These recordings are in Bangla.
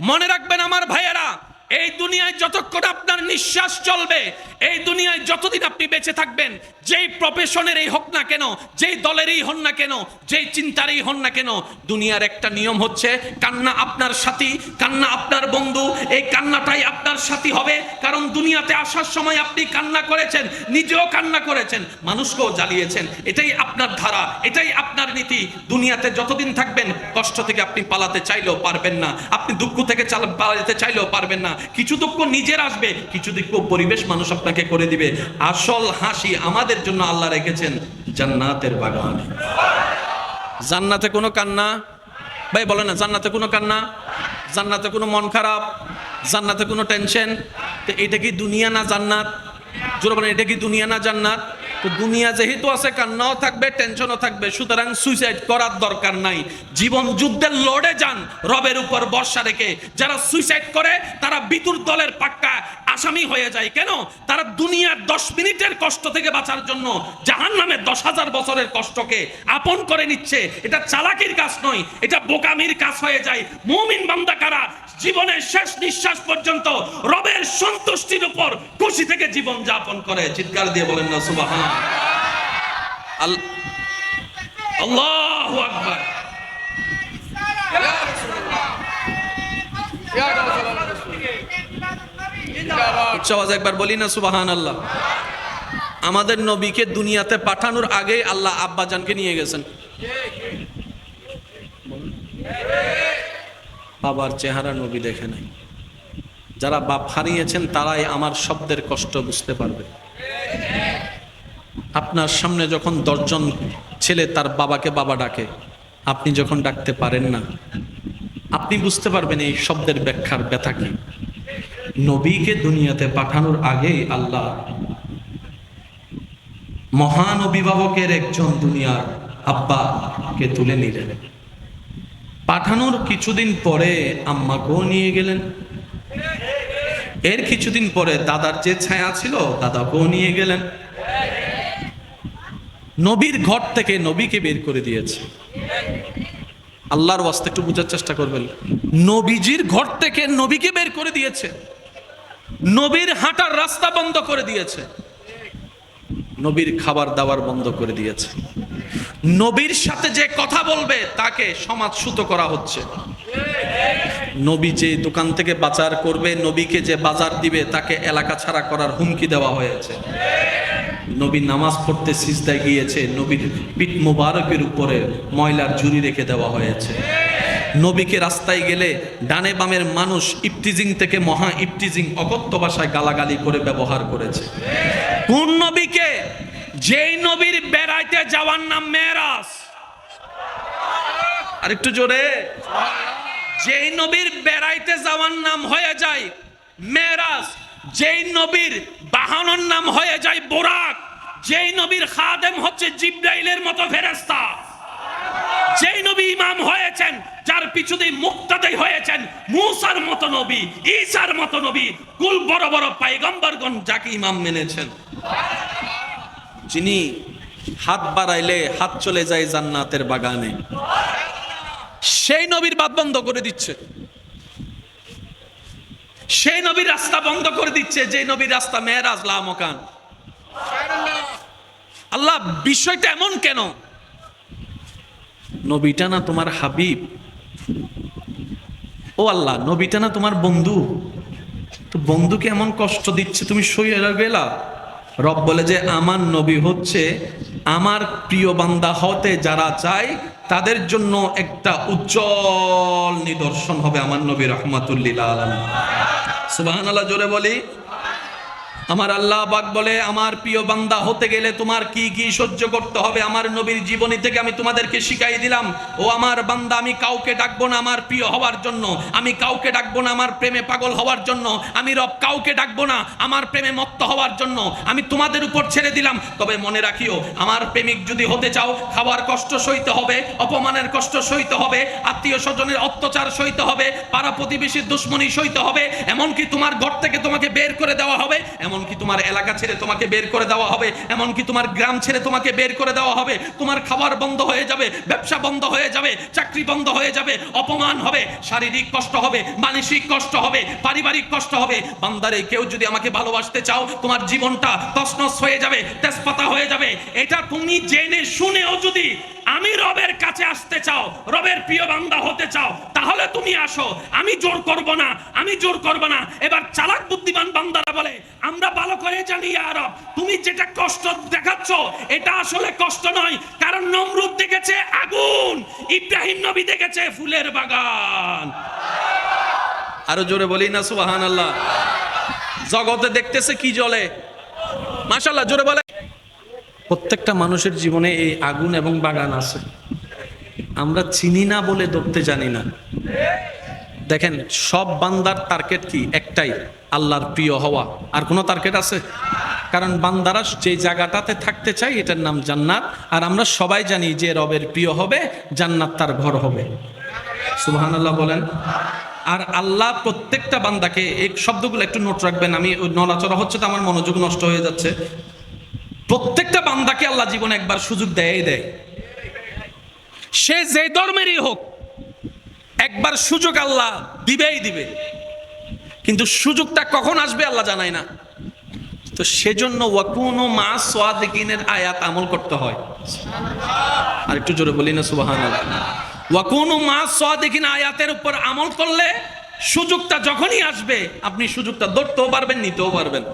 মনে রাখবেন আমার ভাইয়েরা, এই দুনিয়ায় যতক্ষণ আপনার নিঃশ্বাস চলবে, এই দুনিয়ায় যতদিন আপনি বেঁচে থাকবেন, যেই প্রফেশনেরই হোক না কেন, যেই দলেরই হন না কেন, যেই চিন্তারই হন না কেন, দুনিয়ার একটা নিয়ম হচ্ছে কান্না আপনার সাথী, কান্না আপনার বন্ধু। এই কান্নাটাই আপনার সাথী হবে, কারণ দুনিয়াতে আসার সময় আপনি কান্না করেছেন, নিজেও কান্না করেছেন, মানুষকেও জ্বালিয়েছেন। এটাই আপনার ধারা, এটাই আপনার নীতি। দুনিয়াতে যতদিন থাকবেন কষ্ট থেকে আপনি পালাতে চাইলেও পারবেন না, আপনি দুঃখ থেকে পালাতে চাইলেও পারবেন না। কিছু দুঃখ নিজের আসবে, কিছু দুঃখ পরিবেশ মানুষ আপনাকে করে দিবে। আসল হাসি আমাদের জন্য আল্লাহ রেখেছেন জান্নাতের বাগানে। জান্নাতে কোনো কান্না, ভাই বলে না, জান্নাতে কোনো কান্না, জান্নাতে কোনো মন খারাপ, জান্নাতে কোনো টেনশন। তো এটা কি দুনিয়া না জান্নাত? জোরে বলেন, এটা কি দুনিয়া না জান্নাত? তো দুনিয়া যেহেতু আছে, কান্নাও থাকবে, টেনশনও থাকবে, সুতরাং সুইসাইড করার দরকার নাই। জীবন যুদ্ধের লড়ে যান রবের উপর ভরসা রেখে। যারা সুইসাইড করে তারা বিতুর দলের পাক্কা আসামি হয়ে যায়। কেন? তারা দুনিয়ার 10 মিনিটের কষ্ট থেকে বাঁচার জন্য জাহান্নামের 10,000 বছরের কষ্টকে আপন করে নিচ্ছে। এটা চালাকির কাজ নয়, এটা বোকামির কাজ হয়ে যায়। মুমিন বান্দা কারা? জীবনের শেষ নিঃশ্বাস পর্যন্ত রবের সন্তুষ্টির উপর খুশি থেকে জীবন যাপন করে। চিৎকার দিয়ে বলেন না সুবহান আল্লাহু আকবার। একবার বলি না সুবহান আল্লাহ। আমাদের নবীকে দুনিয়াতে পাঠানোর আগে আল্লাহ আব্বাজানকে নিয়ে গেছেন। বাবার চেহারা নবী দেখে নাই। যারা বাপ হারিয়েছেন তারাই আমার শব্দের কষ্ট বুঝতে পারবে। আপনার সামনে যখন 10 জন ছেলে তার বাবাকে বাবা ডাকে, আপনি যখন ডাকতে পারেন না, আপনি বুঝতে পারবেন এই শব্দের ব্যাখ্যার ব্যথা কি। নবীকে দুনিয়াতে পাঠানোর আগেই আল্লাহ মহান অভিভাবকের একজন দুনিয়ার আব্বাকে তুলে নিলেন। পাঠানোর কিছুদিন পরে আম্মাকেও নিয়ে গেলেন। এর কিছুদিন পরে দাদার যে ছায়া ছিল দাদাকেও নিয়ে গেলেন। নবীর ঘর থেকে নবীকে বের করে দিয়েছে। আল্লাহর ওয়াস্তে একটু বোঝার চেষ্টা করবেন। নবীজির ঘর থেকে নবীকে বের করে দিয়েছে। নবীর হাঁটার রাস্তা বন্ধ করে দিয়েছে। নবীর খাবার দাবার বন্ধ করে দিয়েছে। নবীর সাথে যে কথা বলবে তাকে সমাজচ্যুত করা হচ্ছে। নবী যে দোকান থেকে বাজার করবে, নবীকে যে বাজার দিবে তাকে এলাকা ছাড়া করার হুমকি দেওয়া হয়েছে। নবী নামাজ পড়তে সিজদায় গিয়েছে, নবীর পিঠ মোবারকের উপরে ময়লার ঝুড়ি রেখে দেওয়া হয়েছে। নবীকে রাস্তায় গেলে ডানে বামের মানুষ ইফতিজিং থেকে মহা ইফতিজিং অকথ্য ভাষায় গালাগালি করে ব্যবহার করেছে। কোন নবীকে? যেই নবীর বেড়াইতে যাওয়ার নাম মেরাজ। আর একটু জোরে। যেই নবীর বেড়াইতে যাওয়ার নাম হয়ে যায় মেরাজ, যেই নবীর বাহনের নাম হয়ে যায় বোরাক, যেই নবীর খাদেম হচ্ছে জিব্রাইলের মতো ফেরেশতা, যেই নবী ইমাম হয়েছেন, যার পিছনে মুক্তাদি হয়েছেন মুসার মতো নবী, ঈসার মতো নবী, কুল বড় বড় পয়গম্বরগণ যাকে ইমাম মেনেছেন, যিনি হাত বাড়াইলে হাত চলে যায় জান্নাতের বাগানে, সেই নবীর বাত বন্ধ করে দিচ্ছে। সেই নবীর রাস্তা বন্ধ করে দিচ্ছে, যে নবীর রাস্তা মেরাজ লা মকান। আল্লাহ, বিষয়টা এমন কেন? নবীটা না তোমার হাবিব? ও আল্লাহ, নবীটা না তোমার বন্ধু? তো বন্ধুকে এমন কষ্ট দিচ্ছে, তুমি সইয়ে গেলা? রব বলে যে আমার নবী হচ্ছে আমার প্রিয় বান্দা হতে যারা চায় তাদের জন্য একটা উজ্জ্বল নিদর্শন হবে আমার নবী রাহমাতুল লিল আলামিন। সুবহানাল্লাহ, জোরে বলি। আমার আল্লাহ পাক বলে আমার প্রিয় বান্দা হতে গেলে তোমার কি কি সহ্য করতে হবে আমার নবীর জীবনী থেকে আমি তোমাদেরকে শিখাই দিলাম। ও আমার বান্দা, আমি কাউকে ডাকবো না আমার প্রিয় হওয়ার জন্য, আমি কাউকে ডাকবো না আমার প্রেমে পাগল হওয়ার জন্য, আমি রব কাউকে ডাকবো না আমার প্রেমে মত্ত হওয়ার জন্য, আমি তোমাদের উপর ছেড়ে দিলাম। তবে মনে রাখিও, আমার প্রেমিক যদি হতে চাও খাওয়ার কষ্ট সইতে হবে, অপমানের কষ্ট সইতে হবে, আত্মীয় স্বজনের অত্যাচার সইতে হবে, পাড়া প্রতিবেশীর দুশ্মনী সইতে হবে, এমনকি তোমার ঘর থেকে তোমাকে বের করে দেওয়া হবে, এমন এমনকি তোমার এলাকা ছেড়ে তোমাকে বের করে দেওয়া হবে, এমনকি তোমার গ্রাম ছেড়ে তোমাকে বের করে দেওয়া হবে, তোমার খাবার বন্ধ হয়ে যাবে, ব্যবসা বন্ধ হয়ে যাবে, চাকরি বন্ধ হয়ে যাবে, অপমান হবে, শারীরিক কষ্ট হবে, মানসিক কষ্ট হবে, পারিবারিক কষ্ট হবে। বান্দারে, কেউ যদি আমাকে ভালোবাসতে চাও, তোমার জীবনটা তছনছ হয়ে যাবে, তেজপাতা হয়ে যাবে। এটা তুমি জেনে শুনেও যদি আমি রবের কাছে আসতে চাও, রবের প্রিয় বান্দা হতে চাও, তাহলে তুমি আসো, আমি জোর করব না, আমি জোর করব না। এবার চালাক বুদ্ধিমান বান্দারা বলে, আমরা ভালো করে জানি ইয়া রব, তুমি যেটা কষ্ট দেখাচ্ছ এটা আসলে কষ্ট নয়, কারণ নমরুদ দেখেছে আগুন, ইব্রাহিম নবী দেখেছে ফুলের বাগান। আরো জোরে বলি না সুবহানাল্লাহ। জগতে দেখতেছে কি জ্বলে, মাশাআল্লাহ, জোরে বলে। প্রত্যেকটা মানুষের জীবনে এই আগুন এবং বাগান আছে, আমরা চিনি না বলে ধরতে জানি না। দেখেন, সব বান্দার টার্গেট কি? একটাই, আল্লাহর প্রিয় হওয়া। আর কোনো টার্গেট আছে? কারণ বান্দারা যে জায়গাটাতে থাকতে চায় এটার নাম জান্নাত। আর আমরা সবাই জানি যে রবের প্রিয় হবে, জান্নাত তার ঘর হবে। সুবহানাল্লাহ বলেন। আর আল্লাহ প্রত্যেকটা বান্দাকে, এই শব্দগুলো একটু নোট রাখবেন, আমি নড়াচড়া হচ্ছে তো আমার মনোযোগ নষ্ট হয়ে যাচ্ছে। প্রত্যেকটা বান্দাকে আল্লাহ জীবনে একবার সুযোগ দেয়। সে যে ধর্মেরই হোক, একবার সুযোগ আল্লাহ দিবেই দিবে, কিন্তু সুযোগটা কখন আসবে আল্লাহ জানায় না। তো সেজন্য ওয়াকুনু মা সাদিকিনের আয়াত আমল করতে হয়। আর একটু জোরে বলি না সুবহানাল্লাহ। ওয়াকুনু মা সাদিকিন আয়াতের উপর আমল করলে সুযোগটা যখনই আসবে আপনি সুযোগটা ধরতেও পারবেন, নিতেও পারবেন।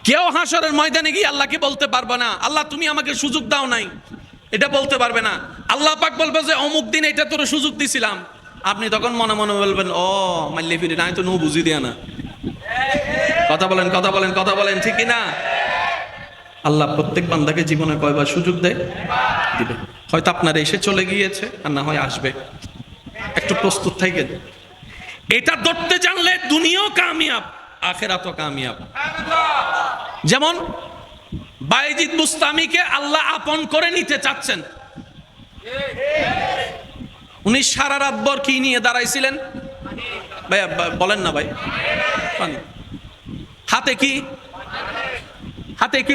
কেউ হাসরের ময়দানে গিয়ে আল্লাহকে বলতে পারবে না, আল্লাহ তুমি আমাকে সুযোগ দাও নাই, এটা বলতে পারবে না। আল্লাহ পাক বলবে যে অমুক দিন এটা তোর সুযোগ দিছিলাম। আপনি তখন মনে মনে বলবেন, ও মাল্লি ফিরে নাই তো নো বুঝি দিয়া না। কথা বলেন, কথা বলেন, কথা বলেন, ঠিক না? আল্লাহ প্রত্যেক বান্দাকে জীবনে কয়বার সুযোগ দেয়? দিবে। হয়তো আপনার এসে চলে গিয়েছে, আর না হয় আসবে। একটু প্রস্তুত থাকেন। এটা ধরতে জানলে দুনিয়াও কামিয়াব, আখিরাতও কামিয়াব। যেমন বায়েজিদ বুস্তামিকে আল্লাহ আপন করে নিতে চাচ্ছেন। উনি সারা রাত ভর কি নিয়ে দাঁড়াইছিলেন ভাই? বলেন না ভাই। হাতে কি? হাতে কি?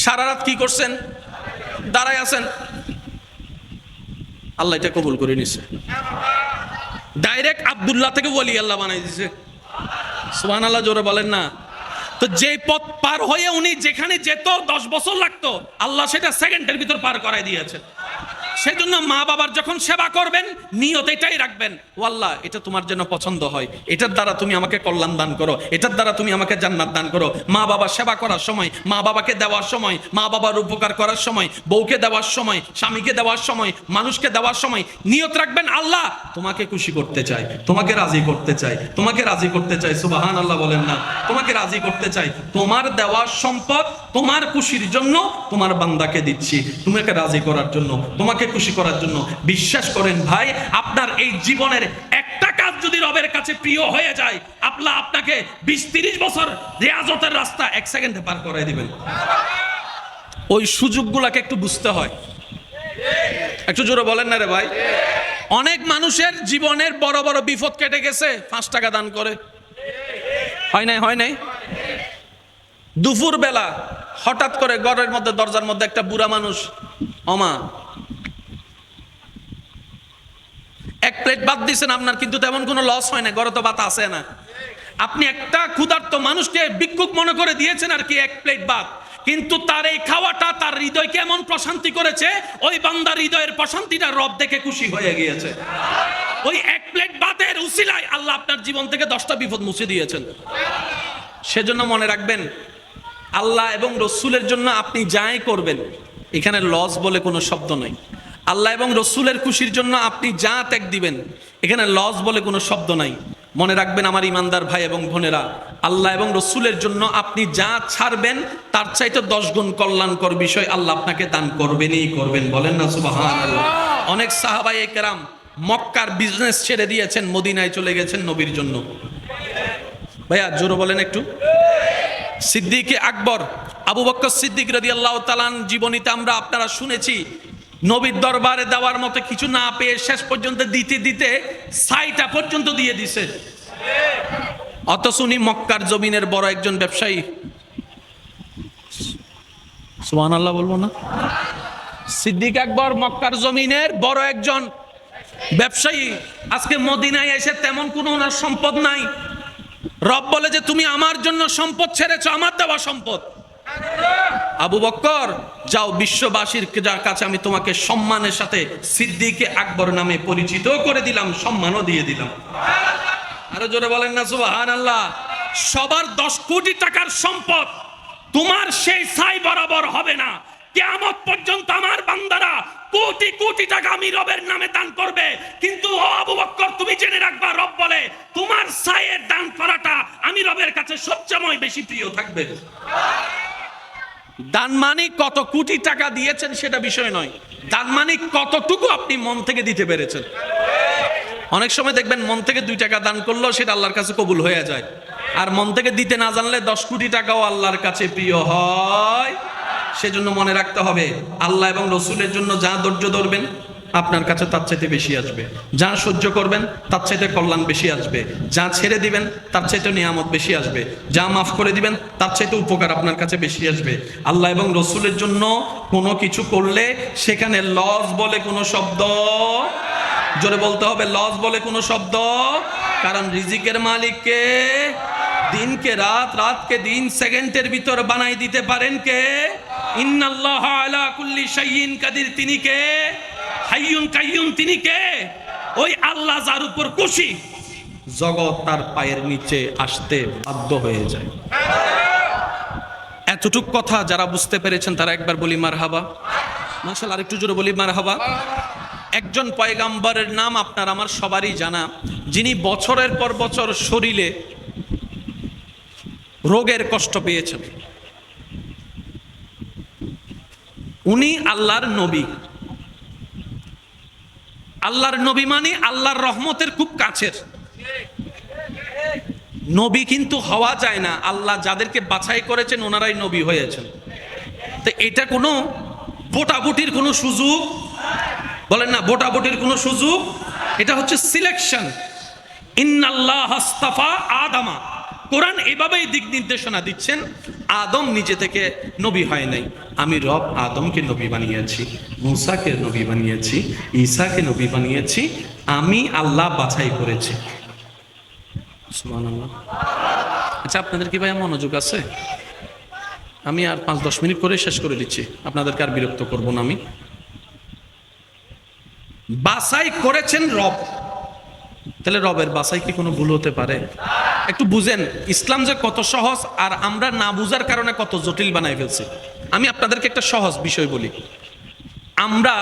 সারা রাত কি করছেন? দাঁড়ায় আছেন। আল্লাহ এটা কবুল করে নিছে। ডাইরেক্ট আব্দুল্লাহ থেকে ওলি আল্লাহ বানাই দিছে। সুবহানাল্লাহ, জোরে বলেন না। তো যে পথ পার হয়ে উনি যেখানে যেত 10 বছর লাগতো, আল্লাহ সেটা সেকেন্ডের ভিতর পার করাই দিয়েছে। সেজন্য মা বাবার যখন সেবা করবেন নিয়ত এটাই রাখবেন, ও আল্লাহ এটা তোমার জন্য পছন্দ হয়, এটার দ্বারা তুমি আমাকে কল্যাণ দান করো, এটার দ্বারা তুমি আমাকে জান্নাত দান করো। মা বাবা সেবা করার সময়, মা বাবাকে দেওয়ার সময়, মা বাবার উপকার করার সময়, বউকে দেওয়ার সময়, স্বামীকে দেওয়ার সময়, মানুষকে দেওয়ার সময় নিয়ত রাখবেন, আল্লাহ তোমাকে খুশি করতে চাই, তোমাকে রাজি করতে চাই, তোমাকে রাজি করতে চাই। সুবহানাল্লাহ বলেন না। তোমাকে রাজি করতে চাই, তোমার দেওয়ার সম্পদ তোমার খুশির জন্য তোমার বান্দাকে দিচ্ছি, তোমাকে রাজি করার জন্য, তোমাকে খুশি করার জন্য। বিশ্বাস করেন ভাই, আপনার এই জীবনের একটা কাজ যদি রবের কাছে প্রিয় হয়ে যায়, আল্লাহ আপনাকে 20-30 বছর রিয়াজতের রাস্তা 1 সেকেন্ডে পার করে দিবেন। ওই সুযোগগুলোকে একটু বুঝতে হয়। একটু জোরে বলেন না রে ভাই। অনেক মানুষের জীবনের বড় বড় বিপদ কেটে গেছে 5 টাকা দান করে। হয় নাই? হয় নাই? দুপুর বেলা হঠাৎ করে ঘরের মধ্যে, দরজার মধ্যে একটা বুড়া মানুষ, ওমা 1 প্লেট ভাত দিয়েছেন আপনার, কিন্তু তেমন কোনো লস হয় না, ঘরে তো ভাত আছে না। আপনি একটা ক্ষুধার্ত মানুষকে ভিক্ষুক মনে করে দিয়েছেন আর কি 1 প্লেট ভাত, কিন্তু তার এই খাওয়াটা তার হৃদয়কে এমন প্রশান্তি করেছে, ওই বান্দার হৃদয়ের প্রশান্তিটা রব দেখে খুশি হয়ে গিয়েছে। ওই 1 প্লেট ভাতের উসিলায় আল্লাহ আপনার জীবন থেকে 10টা বিপদ মুছে দিয়েছেন। সেজন্য মনে রাখবেন, আল্লাহ এবং রসুলের জন্য আপনি যাই করবেন, এখানে লস বলে কোনো শব্দ নাই। আল্লাহ এবং রসুলের খুশির জন্য আপনি যা ত্যাগ দিবেন, এখানে লস বলে কোনো শব্দ নাই। মনে রাখবেন আমার ইমানদার ভাই এবং বোনেরা, আল্লাহ এবং রসুলের জন্য আপনি যা ছাড়বেন তার চাইতে 10 গুণ কল্যাণকর বিষয় আল্লাহ আপনাকে দান করবেনই করবেন। বলেন না সুবহানাল্লাহ। অনেক সাহাবায়ে কেরাম মক্কার বিজনেস ছেড়ে দিয়েছেন, মদিনায় চলে গেছেন নবীর জন্য। ভাইয়া জোরে বলেন একটু। সিদ্দিকে আকবর আবু বকর সিদ্দিক রাদিয়াল্লাহু তাআলা জীবনীতে আমরা আপনারা শুনেছি, নবীর দরবারে দেওয়ার মতো কিছু না পেয়ে শেষ পর্যন্ত দিতে দিতে 6টা পর্যন্ত দিয়ে দিছে। অথচ উনি মক্কার জমিনের বড় একজন ব্যবসায়ী। সুবহানাল্লাহ বলবো না? সিদ্দিক আকবর মক্কার জমিনের বড় একজন ব্যবসায়ী। আজকে মদিনায় এসে তেমন কোনো ওনার সম্পদ নাই। রব বলে যে তুমি আমার জন্য সম্পদ ছেড়েছো, আমার দেওয়া সম্পদ। আবু বকর যাও, বিশ্ববাসীর কাছে আমি তোমাকে সম্মানের সাথে সিদ্দিকে আকবর নামে পরিচিত করে দিলাম, সম্মানও দিয়ে দিলাম। আরো জোরে বলেন না সুবহানাল্লাহ। সবার 10 কোটি টাকার সম্পদ তোমার সেই ছাই বরাবর হবে না। কিয়ামত পর্যন্ত আমার বান্দারা কোটি কোটি টাকা আমি রবের নামে দান করবে, কিন্তু ও আবু বকর তুমি জেনে রাখবা, রব বলে তোমার ছায়ের দান করাটা আমি রবের কাছে সবচেয়ে বেশি প্রিয় থাকবে। দান মানে কত কোটি টাকা দিয়েছেন সেটা বিষয় নয়, দান মানে কতটুকু আপনি মন থেকে দিতে পেরেছেন। অনেক সময় দেখবেন মন থেকে 2 টাকা দান করলেও সেটা আল্লাহর কাছে কবুল হয়ে যায়, আর মন থেকে দিতে না জানলে 10 কোটি টাকাও আল্লাহর কাছে প্রিয় হয়। সেজন্য মনে রাখতে হবে, আল্লাহ এবং রসুলের জন্য যা ধৈর্য ধরবেন আপনার কাছে তার চাইতে বেশি আসবে, যা সহ্য করবেন তার চাইতে কল্যাণ বেশি আসবে, যা ছেড়ে দিবেন তার চাইতে নিয়ামত বেশি আসবে, যা মাফ করে দিবেন তার চাইতে উপকার আপনার কাছে বেশি আসবে। আল্লাহ এবং রসুলের জন্য কোনো কিছু করলে সেখানে লস বলে কোনো শব্দ, জোরে বলতে হবে, লস বলে কোনো শব্দ। কারণ রিজিকের মালিককে, দিনকে রাত, রাতকে দিন সেকেন্ডের ভিতর বানাই দিতে পারেন কে? ইন্নাল্লাহ আলা কুল্লি শাইইন কাদির, তিনি কে? হাইয়ুন কাইয়ুম, তিনি কে? ওই আল্লাহ যার উপর খুশি জগৎ তার পায়ের নিচে আসতে বাধ্য হয়ে যায়। এতটুক কথা যারা বুঝতে পেরেছেন তারা একবার বলি মারহাবা। মাশাআল্লাহ, আরেকটু জোরে বলি মারহাবা। একজন পয়গাম্বরের নাম আপনার আমার সবারই জানা, যিনি বছরের পর বছর শরীরে রোগের কষ্ট পেয়েছেন। উনি আল্লাহর নবী। আল্লাহর নবী মানে আল্লাহর রহমতের খুব কাছের নবী, কিন্তু হওয়া যায় না। আল্লাহ যাদেরকে বাছাই করেছেন ওনারাই নবী হয়েছেন। তো এটা কোনো ভোটাভুটির কোনো সুযোগ, বলেন না, ভোটাভুটির কোনো সুযোগ, এটা হচ্ছে সিলেকশন। ইন্নাল্লাহ আস্তাফা আদামা, কোরআন এভাবেই দিক নির্দেশনা দিচ্ছেন। আদম নিজে থেকে নবী হয় নাই, আমি রব আদমকে নবী বানিয়েছি, মুসাকে নবী বানিয়েছি, ঈসাকে নবী বানিয়েছি, আমি আল্লাহ বাছাই করেছি। সুবহানাল্লাহ। আচ্ছা, আপনাদের কি ভাই মনোযোগ আছে? আমি আর 5-10 মিনিট করে শেষ করে দিচ্ছি, আপনাদেরকে আর বিরক্ত করব না। আমি বাছাই করেছেন রব, তাহলে রবের বাছাই কি কোনো ভুল হতে পারে? একটু বুঝেন ইসলাম যে কত সহজ, আর আমরা না বুঝার কারণে কত জটিল বানাই ফেলছি। আমি আপনাদেরকে একটা সহজ বিষয় বলি। আমরা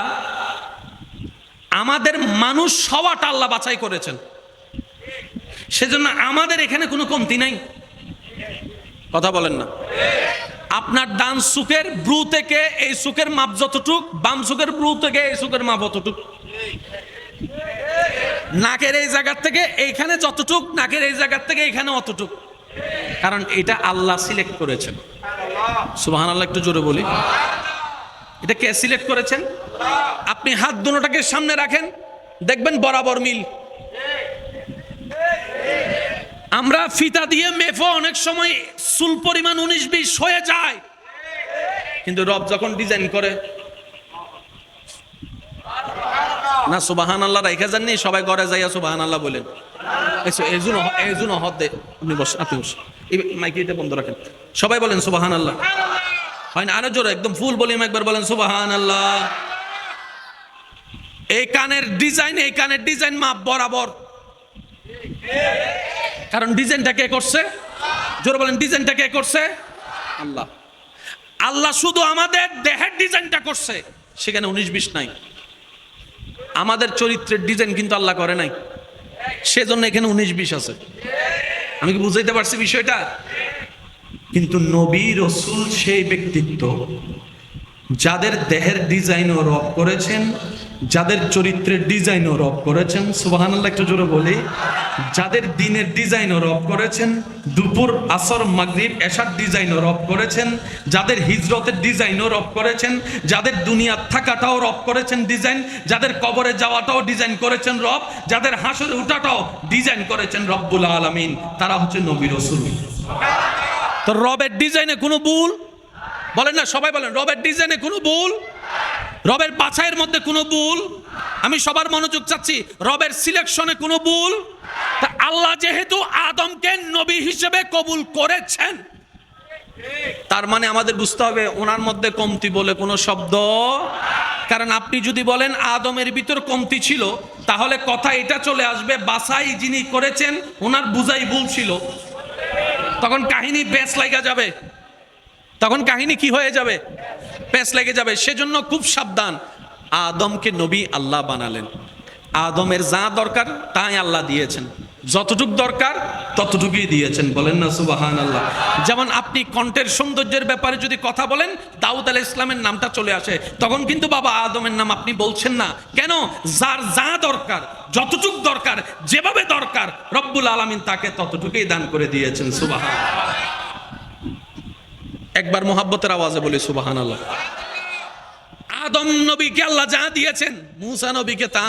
আমাদের মানুষ হওয়াটা আল্লাহ বাছাই করেছেন, সেজন্য আমাদের এখানে কোনো কমতি নাই। কথা বলেন না? আপনার ডান চোখের ব্রু থেকে এই চোখের মাপ যতটুক, বাম চোখের ব্রু থেকে এই চোখের মাপ অতটুক, নাকের এই জায়গার থেকে এইখানে যতটুক, নাকের এই জায়গার থেকে এইখানে অতটুক, কারণ এটা আল্লাহ সিলেক্ট করেছেন। সুবহানাল্লাহ, একটু জোরে বলি। এটা কে সিলেক্ট করেছেন? আপনি হাত দুটোটাকে সামনে রাখেন, দেখবেন বরাবর মিল। আমরা ফিতা দিয়ে মেপো, অনেক সময় চুল পরিমাণ 19-20 হয়ে যায়, কিন্তু রব যখন ডিজাইন করে না, সুবহানাল্লাহ রাইখা যাননি, সবাই ঘরে যাইয়া সুবহানাল্লাহ বলেন। এই জন্য হদে আপনি বস, আপনি বস, এই মাইকটা বন্ধ রাখেন, সবাই বলেন সুবহানাল্লাহ। হয় না? আরো জোরে একদম ফুল ভলিউম একবার বলেন সুবহানাল্লাহ। এই কানের ডিজাইন মাপ বরাবর, কারণ ডিজাইনটা কে করছে? জোরে বলেন, ডিজাইনটা কে করছে? আল্লাহ। আল্লাহ শুধু আমাদের দেহের ডিজাইনটা করছে, সেখানে 19-20 নাই। আমাদের চরিত্রের ডিজাইন কিন্তু আল্লাহ করে নাই, সেজন্য এখানে 19-20 আছে। আমি কি বুঝাইতে পারছি বিষয়টা? কিন্তু নবী রাসূল সেই ব্যক্তিত্ব যাদের দেহের ডিজাইনও রব করেছেন, যাদের চরিত্রের ডিজাইনও রব করেছেন, সুবহানাল্লাহ একটু জোরে বলি, যাদের দিনের ডিজাইনও রব করেছেন, দুপুর আসর মাগরিব এশার ডিজাইনও রব করেছেন, যাদের হিজরতের ডিজাইনও রব করেছেন, যাদের দুনিয়ার থাকাটাও রব করেছেন ডিজাইন, যাদের কবরে যাওয়াটাও ডিজাইন করেছেন রব, যাদের হাসরে উঠাটাও ডিজাইন করেছেন রব্বুল আলামিন, তারা হচ্ছে নবী রাসূল। তো রবের ডিজাইনে কোনো ভুল বলেন না, সবাই বলেন রবের ডিজাইনে কোনো ভুল, রবের বাছাইয়ের মধ্যে কোনো ভুল, আমি সবার মনোযোগ চাচ্ছি, রবের সিলেকশনে কোনো ভুল। তা আল্লাহ যেহেতু আদমকে নবী হিসেবে কবুল করেছেন, তার মানে আমাদের বুঝতে হবে ওনার মধ্যে কমতি বলে কোনো শব্দ, কারণ আপনি যদি বলেন আদমের ভিতর কমতি ছিল, তাহলে কথা এটা চলে আসবে বাছাই যিনি করেছেন ওনার বুঝাই ভুল ছিল, তখন কাহিনী বেশ লাগা যাবে, তখন কাহিনী কি হয়ে যাবে, পেশ লেগে যাবে। সেজন্য খুব সাবধান। আদমকে নবী আল্লাহ বানালেন, আদমের যা দরকার তাই আল্লাহ দিয়েছেন, যতটুক দরকার ততটুকুই দিয়েছেন, বলেন না সুবহানাল্লাহ। যেমন আপনি কণ্ঠের সৌন্দর্যের ব্যাপারে যদি কথা বলেন, দাউদ আলাইহিস ইসলামের নামটা চলে আসে, তখন কিন্তু বাবা আদমের নাম আপনি বলছেন না। কেন? যার যা দরকার, যতটুক দরকার, যেভাবে দরকার রব্বুল আলামিন তাকে ততটুকুই দান করে দিয়েছেন, সুবহানাল্লাহ। একবার মোহাব্বতের আওয়াজে বলি সুবহানাল্লাহ। আদম নবীকে আল্লাহ যা দিয়েছেন, মূসা নবীকে তা,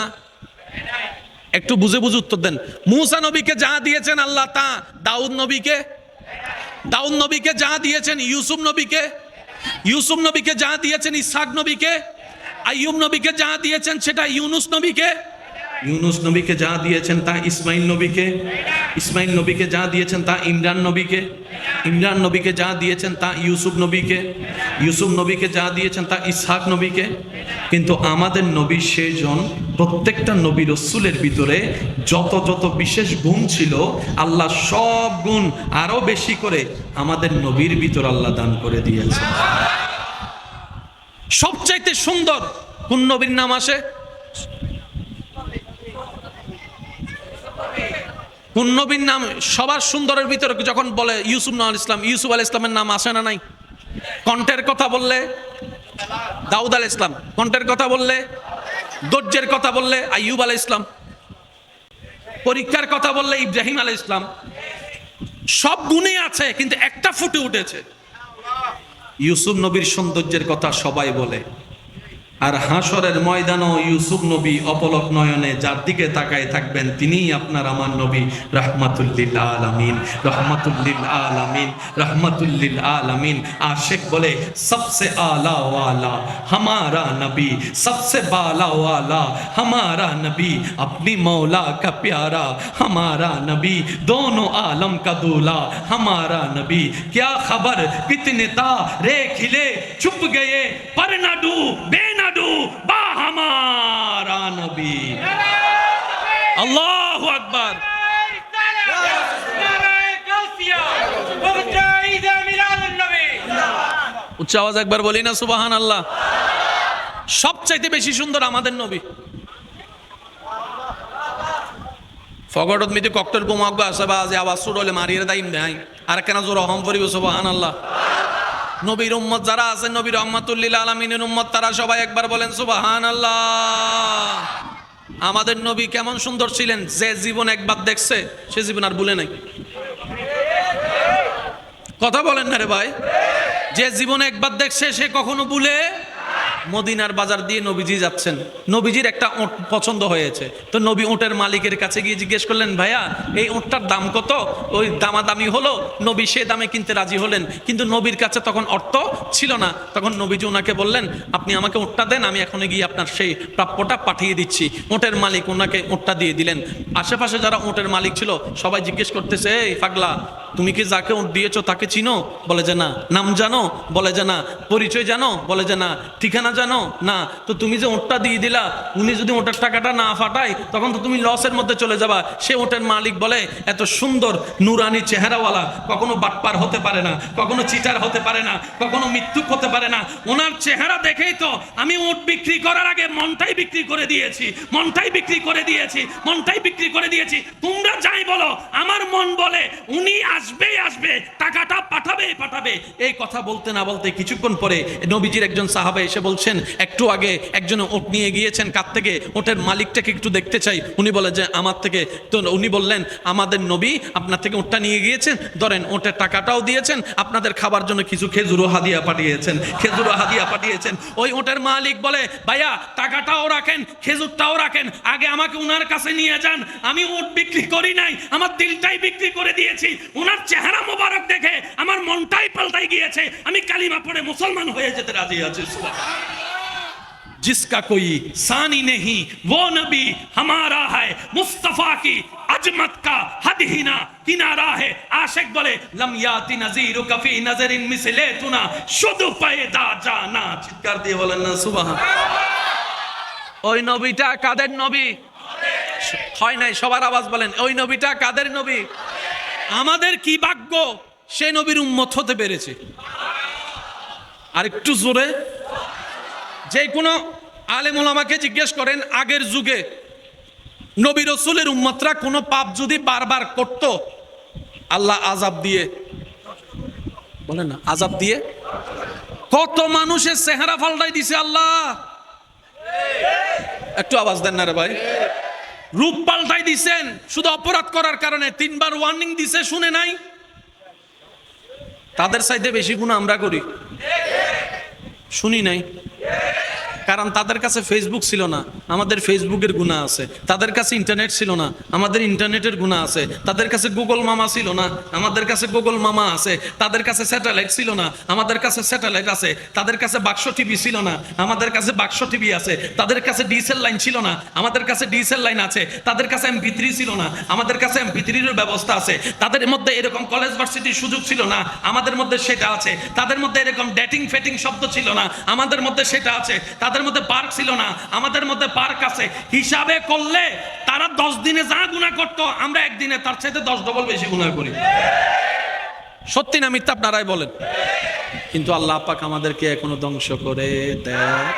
একটু বুঝে বুঝে উত্তর দেন, মূসা নবীকে যা দিয়েছেন আল্লাহ তা দাউদ নবীকে যা দিয়েছেন, ইউসুফ নবীকে যা দিয়েছেন, ইসহাক নবীকে, আইয়ুব নবীকে যা দিয়েছেন সেটা ইউনুস নবীকে যা দিয়েছেন তা ইসমাইল নবীকে যা দিয়েছেন তা ইমরান নবীকে যা দিয়েছেন তা ইউসুফ নবীকে যা দিয়েছেন তা ইসহাক নবীকে। কিন্তু আমাদের নবী সেজন, প্রত্যেকটা নবী রাসূলের ভিতরে যত যত বিশেষ গুণ ছিল, আল্লাহ সব গুণ আরো বেশি করে আমাদের নবীর ভিতর আল্লাহ দান করে দিয়েছেন। সবচাইতে সুন্দর কোন নবীর নাম আসে? কোন নবীর নাম সবার সুন্দরের ভিতরে যখন বলে ইউসুফ আলাইহিস ইসলামের নাম আসে না নাই? কণ্ঠের কথা বললে দাউদ আলাইহিস ইসলাম, কণ্ঠের কথা বললে, ধৈর্যের কথা বললে আইয়ুব আলাইহিস ইসলাম, পরীক্ষার কথা বললে ইব্রাহিম আলাইহিস ইসলাম। সব গুণে আছে, কিন্তু একটা ফুটে উঠেছে। ইউসুফ নবীর সৌন্দর্যের কথা সবাই বলে, আর হাসরের ময়দানও ইউসুফ নবী অপলক নয়নে যার দিকে তাকায় থাকবেন তিনিই আপনার আমার নবী, রাহমাতুল্লিল আলামিন। আশিক বলে সবসে আলা ওয়ালা हमारा नबी, सबसे बाला वाला हमारा नबी, अपनी मौला का प्यारा हमारा नबी, दोनों आलम का दूल्हा हमारा नबी। क्या खबर कितने तारे खिले छुप गए, पर ना डूबे ना बा हमारा नबी। अल्लाहु अकबर। উচ্চ আওয়াজ একবার বলি না সুবহানাল্লাহ। সবচাইতে বেশি সুন্দর আমাদের নবী। ফগড়ত মিতে ককটেল বোমাগ আছে বাজে আওয়াজ শুরলে মারিয়ে দাইম দেই আর কেন জোর রহম করিব সুবহানাল্লাহ। নবীর উম্মত যারা আছেন, নবী রহমাতুল্লিল আলামিনের উম্মত, তারা সবাই একবার বলেন সুবহানাল্লাহ। আমাদের নবী কেমন সুন্দর ছিলেন, যে জীবন একবার দেখছে সে জীবন আর ভুলে নাই। কথা বলেন না রে ভাই, যে জীবন একবার দেখছে সে কখনো ভুলে। মদিনার বাজার দিয়ে নবীজি যাচ্ছেন, নবীজির একটা ওঁট পছন্দ হয়েছে, তো নবী ওঁটের মালিকের কাছে গিয়ে জিজ্ঞেস করলেন, ভাইয়া এই ওঁটটার দাম কত? ওই দামাদামি হলো, নবী সে দামে কিনতে রাজি হলেন, কিন্তু নবীর কাছে তখন অর্থ ছিল না। তখন নবীজি ওনাকে বললেন, আপনি আমাকে ওঁটটা দেন, আমি এখনো গিয়ে আপনার সেই প্রাপ্যটা পাঠিয়ে দিচ্ছি। ওঁটের মালিক ওনাকে ওঁটটা দিয়ে দিলেন। আশেপাশে যারা ওঁটের মালিক ছিল সবাই জিজ্ঞেস করতেছে, এই পাগলা, তুমি কি যাকে ওঁট দিয়েছো তাকে চিনো? বলে যে না। নাম জানো? বলে যে না। পরিচয় জানো? বলে যে না। ঠিকানা জানো? না। তো তুমি যে ওঁটটা দিয়ে দিলা, উনি যদি ওঁটের টাকাটা না ফাটায় তখন তো তুমি লসের মধ্যে চলে যাবা। সে ওঁটের মালিক বলে, এত সুন্দর নুরানি চেহারাওয়ালা কখনো বাটপার হতে পারে না, কখনো চিটার হতে পারে না, কখনো মৃত্যুক হতে পারে না। ওনার চেহারা দেখেই তো আমি ওঁট বিক্রি করার আগে মনটাই বিক্রি করে দিয়েছি। তোমরা যাই বলো, আমার মন বলে উনি আসবেই আসবে, টাকাটা পাঠাবে। এই কথা বলতে না বলতে কিছুক্ষণ পরে নবীজির একজন সাহাবা এসে বলছেন, একটু আগে একজন ওট নিয়ে গিয়েছেন কার থেকে, ওটের মালিকটাকে একটু দেখতে চাই। উনি বলে যে আমার থেকে। তো উনি বললেন, আমাদের নবী আপনার থেকে ওটটা নিয়ে গিয়েছেন, ধরেন ওটের টাকাটাও দিয়েছেন, আপনাদের খাবার জন্য কিছু খেজুরও হাদিয়া পাঠিয়েছেন। ওই ওটের মালিক বলে, ভাইয়া টাকাটাও রাখেন, খেজুরটাও রাখেন, আগে আমাকে উনার কাছে নিয়ে যান। আমি ওট বিক্রি করি নাই, আমার দিলটাই বিক্রি করে দিয়েছি। উনার চেহারা মোবারক দেখে আমার মনটাই পাল্টাই গিয়েছে, আমি কালিমা পড়ে মুসলমান হয়ে যেতে রাজি আছি। जिसका कोई सानी नहीं वो नबी हमारा है, मुस्तफा की अजमत का हद ही ना किनारा है। आशिक बोले लम याति नजीरु कफी नजरिन मिसले तुना शुद्ध पैदा जाना। चिৎকার দিয়ে বলেন না সুবহান। ওই নবীটা কাদের নবী? হয় নাই, সবার আওয়াজ বলেন, ওই নবীটা কাদের নবী? আমাদের কি ভাগ্য সে নবীর উম্মত হতে পেরেছে। আর একটু জোরে, যে কোনো আলেম ওলামাকে জিজ্ঞেস করেন, আগের যুগে নবী রাসূলের উম্মতরা কোনো পাপ যদি বারবার করত, আল্লাহ আযাব দিয়ে, বলেন না, আযাব দিয়ে কত মানুষের চেহারা পাল্টাই দিছে আল্লাহ। একটু আওয়াজ দেন না রে ভাই। রূপ পাল্টাই দিছেন শুধু অপরাধ করার কারণে। 3 বার ওয়ার্নিং দিছে, শুনে নাই। তাদের চাইতে বেশি গুনাহ আমরা করি, শুনি নাই। কারণ তাদের কাছে ফেসবুক ছিল না, আমাদের ফেসবুকের গুনাহ আছে। তাদের কাছে ইন্টারনেট ছিল না, আমাদের ইন্টারনেটের গুনাহ আছে। তাদের কাছে গুগল মামা ছিল না, আমাদের কাছে গুগল মামা আছে। তাদের কাছে স্যাটেলাইট ছিল না, আমাদের কাছে স্যাটেলাইট আছে। তাদের কাছে বাক্স টিভি ছিল না, আমাদের কাছে বাক্স টিভি আছে। তাদের কাছে ডিএসএল লাইন ছিল না, আমাদের কাছে ডিএসএল লাইন আছে। তাদের কাছে MP3 ছিল না, আমাদের কাছে MP3 এর ব্যবস্থা আছে। তাদের মধ্যে এরকম কলেজ ভার্সিটির সুযোগ ছিল না, আমাদের মধ্যে সেটা আছে। তাদের মধ্যে এরকম ডেটিং ফেটিং শব্দ ছিল না, আমাদের মধ্যে সেটা আছে। তাদের মধ্যে পার্ক ছিল না, আমাদের মধ্যে পার্ক আছে। হিসাবে করলে তারা 10 দিনে যা গুনাহ করত, আমরা একদিনে তার চাইতে 10 ডবল বেশি গুনাহ করি। সত্যি না মিথ্যা আপনারাই বলেন। কিন্তু আল্লাহ পাক আমাদেরকে এখনো ধ্বংস করে দেয়।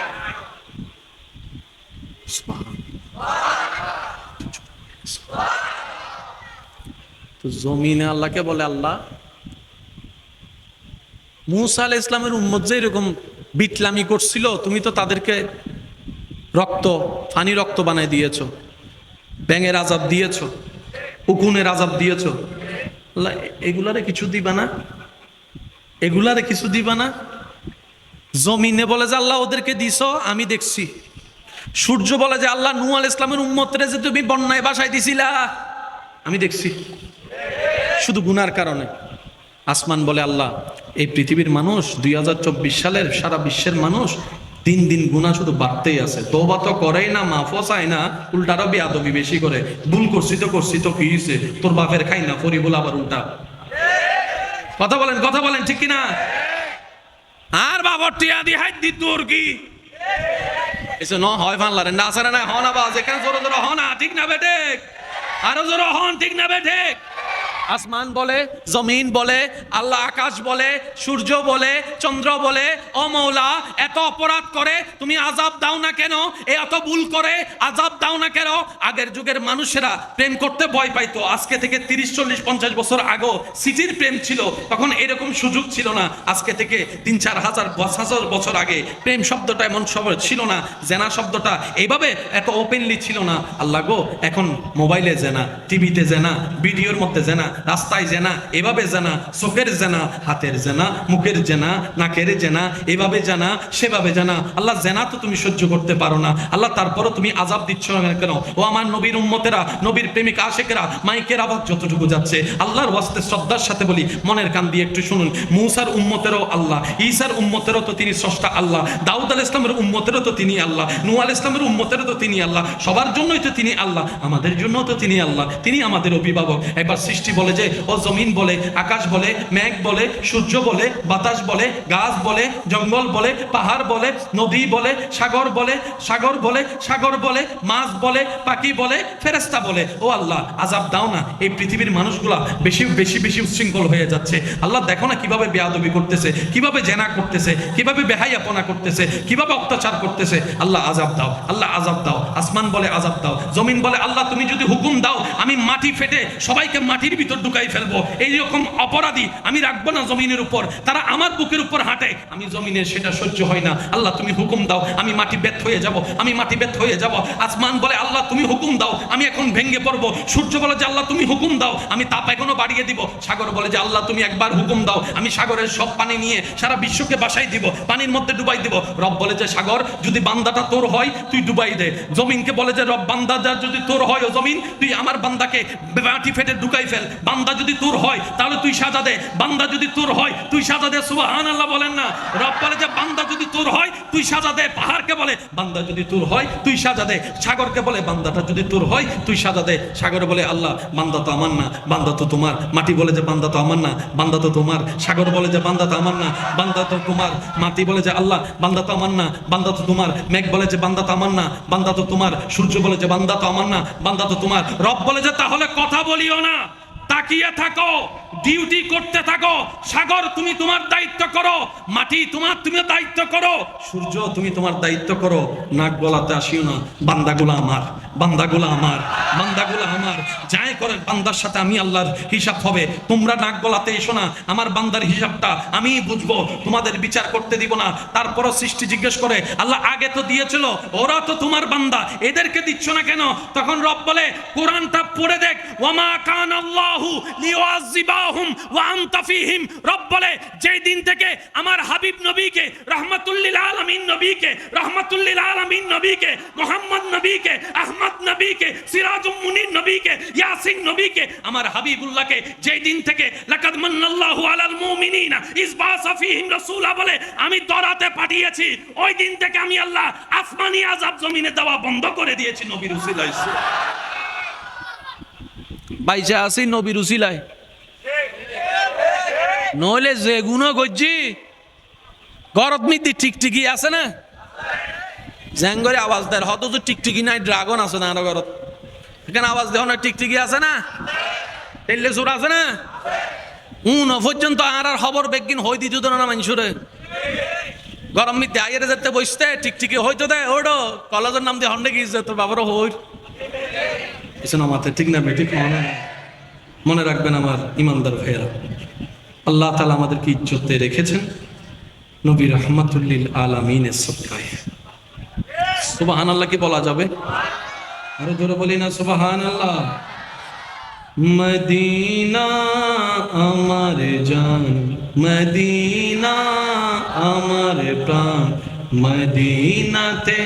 তো জমিনে আল্লাহকে বলে, আল্লাহ মুসা আলাইহিস সালামের উম্মত যে এরকম বিটলামি করছিল, তুমি তো তাদেরকে ফানি রক্ত বানায় দিয়েছো, ব্যাঙের আযাব দিয়েছো, উকুনের আযাব দিয়েছো। আল্লাহ এগুলারে কিছু দিবা না? জমিনে বলে যে আল্লাহ ওদেরকে দিছো, আমি দেখছি। সূর্য বলে যে আল্লাহ নূহ আলাইহিস সালামের উম্মতরে যে তুমি বন্যায় ভাসায় দিছিলা, আমি দেখছি, শুধু গুনার কারণে। আসমান বলে আল্লাহ এই পৃথিবীর মানুষ 2024 সালের সারা বিশ্বের মানুষ দিন দিন গুনাহ শুধু বাড়তেই আছে। তওবা তো করেই না, মাফও চায় না, উল্টারও বেয়াদবি বেশি করে। ভুল করছি তো কি হইছে, তোর বাপের খাই না ফরি বল আবার উল্টা। কথা বলেন ঠিক কি না? আর বাবার টিয়া দি হাত দি তোর কি এসে ন হয় ফানলারে না আসারে না হন আওয়াজ এখানে জোরে জোরে হন না, ঠিক না বেঠে? আরো জোরে হন, ঠিক না বেঠে? আসমান বলে, জমিন বলে, আল্লাহ আকাশ বলে, সূর্য বলে, চন্দ্র বলে, ও মওলা এত অপরাধ করে তুমি আযাব দাও না কেন? এত ভুল করে আযাব দাও না কেন? আগের যুগের মানুষেরা প্রেম করতে ভয় পাইতো। আজকে থেকে 30, 40, 50 বছর আগে সিটির প্রেম ছিল, তখন এরকম সুযোগ ছিল না। আজকে থেকে 3-4 হাজার বছর আগে প্রেম শব্দটা এমন সবর ছিল না, জেনা শব্দটা এইভাবে এত ওপেনলি ছিল না। আল্লাহ গো, এখন মোবাইলে জেনা, টিভিতে জেনা, ভিডিওর মধ্যে জেনা, রাস্তায় জেনা, এভাবে জেনা, চোখের জেনা, হাতের জেনা, মুখের জেনা, নাকের জেনা, এভাবে জানা সেভাবে জানা। আল্লাহ জেনা তো তুমি সহ্য করতে পারো না, আল্লাহ তারপরও তুমি আযাব দিচ্ছ না কেন? ও আমার নবীর উম্মতেরা, নবীর প্রেমিক আশিকরা, মাইকের আওয়াজ যতটুকু যাচ্ছে, আল্লাহর ওয়াস্তে শ্রদ্ধার সাথে বলি, মনের কান দিয়ে একটু শুনুন। মূসার উম্মতেরও আল্লাহ, ঈসার উম্মতেরও তো তিনি স্রষ্টা আল্লাহ, দাউদ আলাইহিস সালামের উম্মতেরও তো তিনি আল্লাহ, নূহ আলাইহিস সালামের উম্মতেরও তো তিনি আল্লাহ। সবার জন্যই তো তিনি আল্লাহ, আমাদের জন্য তো তিনি আল্লাহ, তিনি আমাদের অভিভাবক। একবার সৃষ্টি বলে যে ও জমিন বলে, আকাশ বলে, মেঘ বলে, সূর্য বলে, বাতাস বলে, গাছ বলে, জঙ্গল বলে, পাহাড় বলে, নদী বলে, সাগর বলে, মাছ বলে, পাখি বলে, ফেরেশতা বলে, ও আল্লাহ আযাব দাও না, এই পৃথিবীর মানুষগুলা বেশি উচ্ছৃঙ্খল হয়ে যাচ্ছে। আল্লাহ দেখো না কিভাবে বেয়াদবি করতেছে, কিভাবে জেনা করতেছে, কিভাবে বেহাইয়াপনা করতেছে, কিভাবে অত্যাচার করতেছে। আল্লাহ আযাব দাও, আল্লাহ আযাব দাও। আসমান বলে আযাব দাও, জমিন বলে আল্লাহ তুমি যদি হুকুম দাও আমি মাটি ফেটে সবাইকে মাটির ভিতরে ভিতর ঢুকাই ফেলবো। এইরকম অপরাধী আমি রাখবো না জমিনের উপর, তারা আমার বুকের উপর হাঁটে, আমি জমিনের সেটা সহ্য হয় না। আল্লাহ তুমি হুকুম দাও, আমি মাটি বেত হয়ে যাব, আমি মাটি বেত হয়ে যাব। আসমান বলে আল্লাহ তুমি হুকুম দাও, আমি এখন ভেঙে পড়বো। সূর্য বলে যে আল্লাহ তুমি হুকুম দাও, আমি তাপ এখনো বাড়িয়ে দিব। সাগর বলে যে আল্লাহ তুমি একবার হুকুম দাও, আমি সাগরের সব পানি নিয়ে সারা বিশ্বকে বাসাই দিব, পানির মধ্যে ডুবাই দিব। রব বলে যে সাগর যদি বান্দাটা তোর হয় তুই ডুবাই দে। জমিনকে বলে যে রব বান্দা যদি তোর হয় ও জমিন তুই আমার বান্দাকে মাটি ফেটে ঢুকাই ফেল। বান্দা যদি তোর হয় তাহলে তুই সাজা দে, বান্দা যদি তোর হয় তুই সাজা দে। সুবহানাল্লাহ বলেন না। রব বলে যে বান্দা যদি তোর হয় তুই সাজা দে। পাহাড়কে বলে বান্দা যদি তোর হয় তুই সাজা দে। সাগরকে বলে বান্দাটা যদি তোর হয় তুই সাজা দে। সাগর বলে আল্লাহ বান্দা তো আমার না, বান্দা তো তোমার। মাটি বলে যে বান্দা তো আমার না, বান্দা তো তোমার। সাগর বলে যে বান্দা তো আমার না, বান্দা তো তোমার। মাটি বলে যে আল্লাহ বান্দা তো আমার না, বান্দা তো তোমার। মেঘ বলে যে বান্দা তো আমার না, বান্দা তো তোমার। সূর্য বলে যে বান্দা তো আমার না, বান্দা তো তোমার। রব বলে যে তাহলে কথা বলিও না, তাকিয়ে থাকো, ডিউটি করতে থাকো। সাগর তুমি তোমার দায়িত্ব করো, মাটি তুমি দায়িত্ব করো, সূর্য তুমি তোমার দায়িত্ব করো। নাক গলাতে আসিও না, বান্দাগুলো আমার, বান্দাগুলো আমার, বান্দাগুলো আমার। যাই করেন বান্দার সাথে আমি আল্লাহর হিসাব হবে। তোমরা নাক গলাতে এসো না, আমার বান্দার হিসাবটা আমি বুঝবো, তোমাদের বিচার করতে দিব না। তারপরও সৃষ্টি জিজ্ঞেস করে আল্লাহ আগে তো দিয়েছিল, ওরা তো তোমার বান্দা, এদেরকে দিচ্ছ না কেন? তখন রব বলে কোরআনটা পড়ে দেখ, ওয়ামা কানাল্লাহু লিউআযিবাহুম ওয়া আনতা ফীহিম। রব বলে যেই দিন থেকে আমার হাবিব নবীকে, রাহমাতুল আলামিন নবীকে, রাহমাতুল আলামিন নবীকে, মুহাম্মদ নবীকে, আহমদ নবীকে, সিরাজুম মুনির নবীকে, ইয়াসিন নবীকে, আমার হাবিবুল্লাহকে যেই দিন থেকে লাকাদ মান্নাল্লাহু আলাল মুমিনিনা ইয বাসা ফীহিম রাসূলা বলে আমি দরাতে পাঠিয়েছি, ওই দিন থেকে আমি আল্লাহ আসমানি আযাব জমিনে দেওয়া বন্ধ করে দিয়েছি নবীর উসিলায়। বাইচা আছি নবীর উসিলায়, নইলে যে গুণ গজ্জি গরত মিদি টিকটিকি আছে না, জ্যাঙ্গরে আওয়াজ দেয়। হয়তো তো টিকটিকি নাই, ড্রাগন আছে না আরো ঘরত, এখানে আওয়াজ দেওয়া না, টিকটিকি আছে না, তেলে সুর আছে না। পর্যন্ত আর খবর বেগিন হই দিত না মানুষরে। গরম মিতে আইয়ের যেতে বসতে টিকটিকি হইতো দেয় ওডো কলেজের নাম দিয়ে হন্ডে গিয়েছে তোর বাবারও হই কিছু না মাথায় ঠিক না ঠিক মনে রাখবেন আমার ইমানদার ভাইয়েরা, আল্লাহ তাআলা আমাদেরকে ইজ্জতে রেখেছেন নবী রাহমাতুল লিল আলামিনের সদকায়। সুবহানাল্লাহ কি বলা যাবে? আরো জোরে বলি না সুবহানাল্লাহ। মদিনা আমার জান, মদিনা আমার প্রাণ, মদিনাতে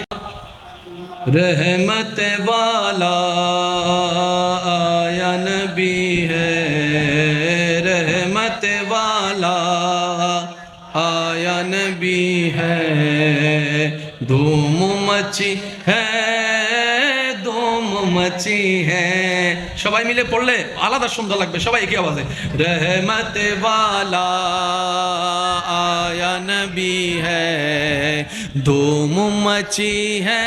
रहमत वाला आया नबी है, रहमत वाला आया नबी है, धूम मची है, धूम मची है। সবাই মিলে পড়লে আলাদা সুন্দর লাগবে, সবাই একই আওয়াজে रहमत वाला आया नबी है, धूम मची है,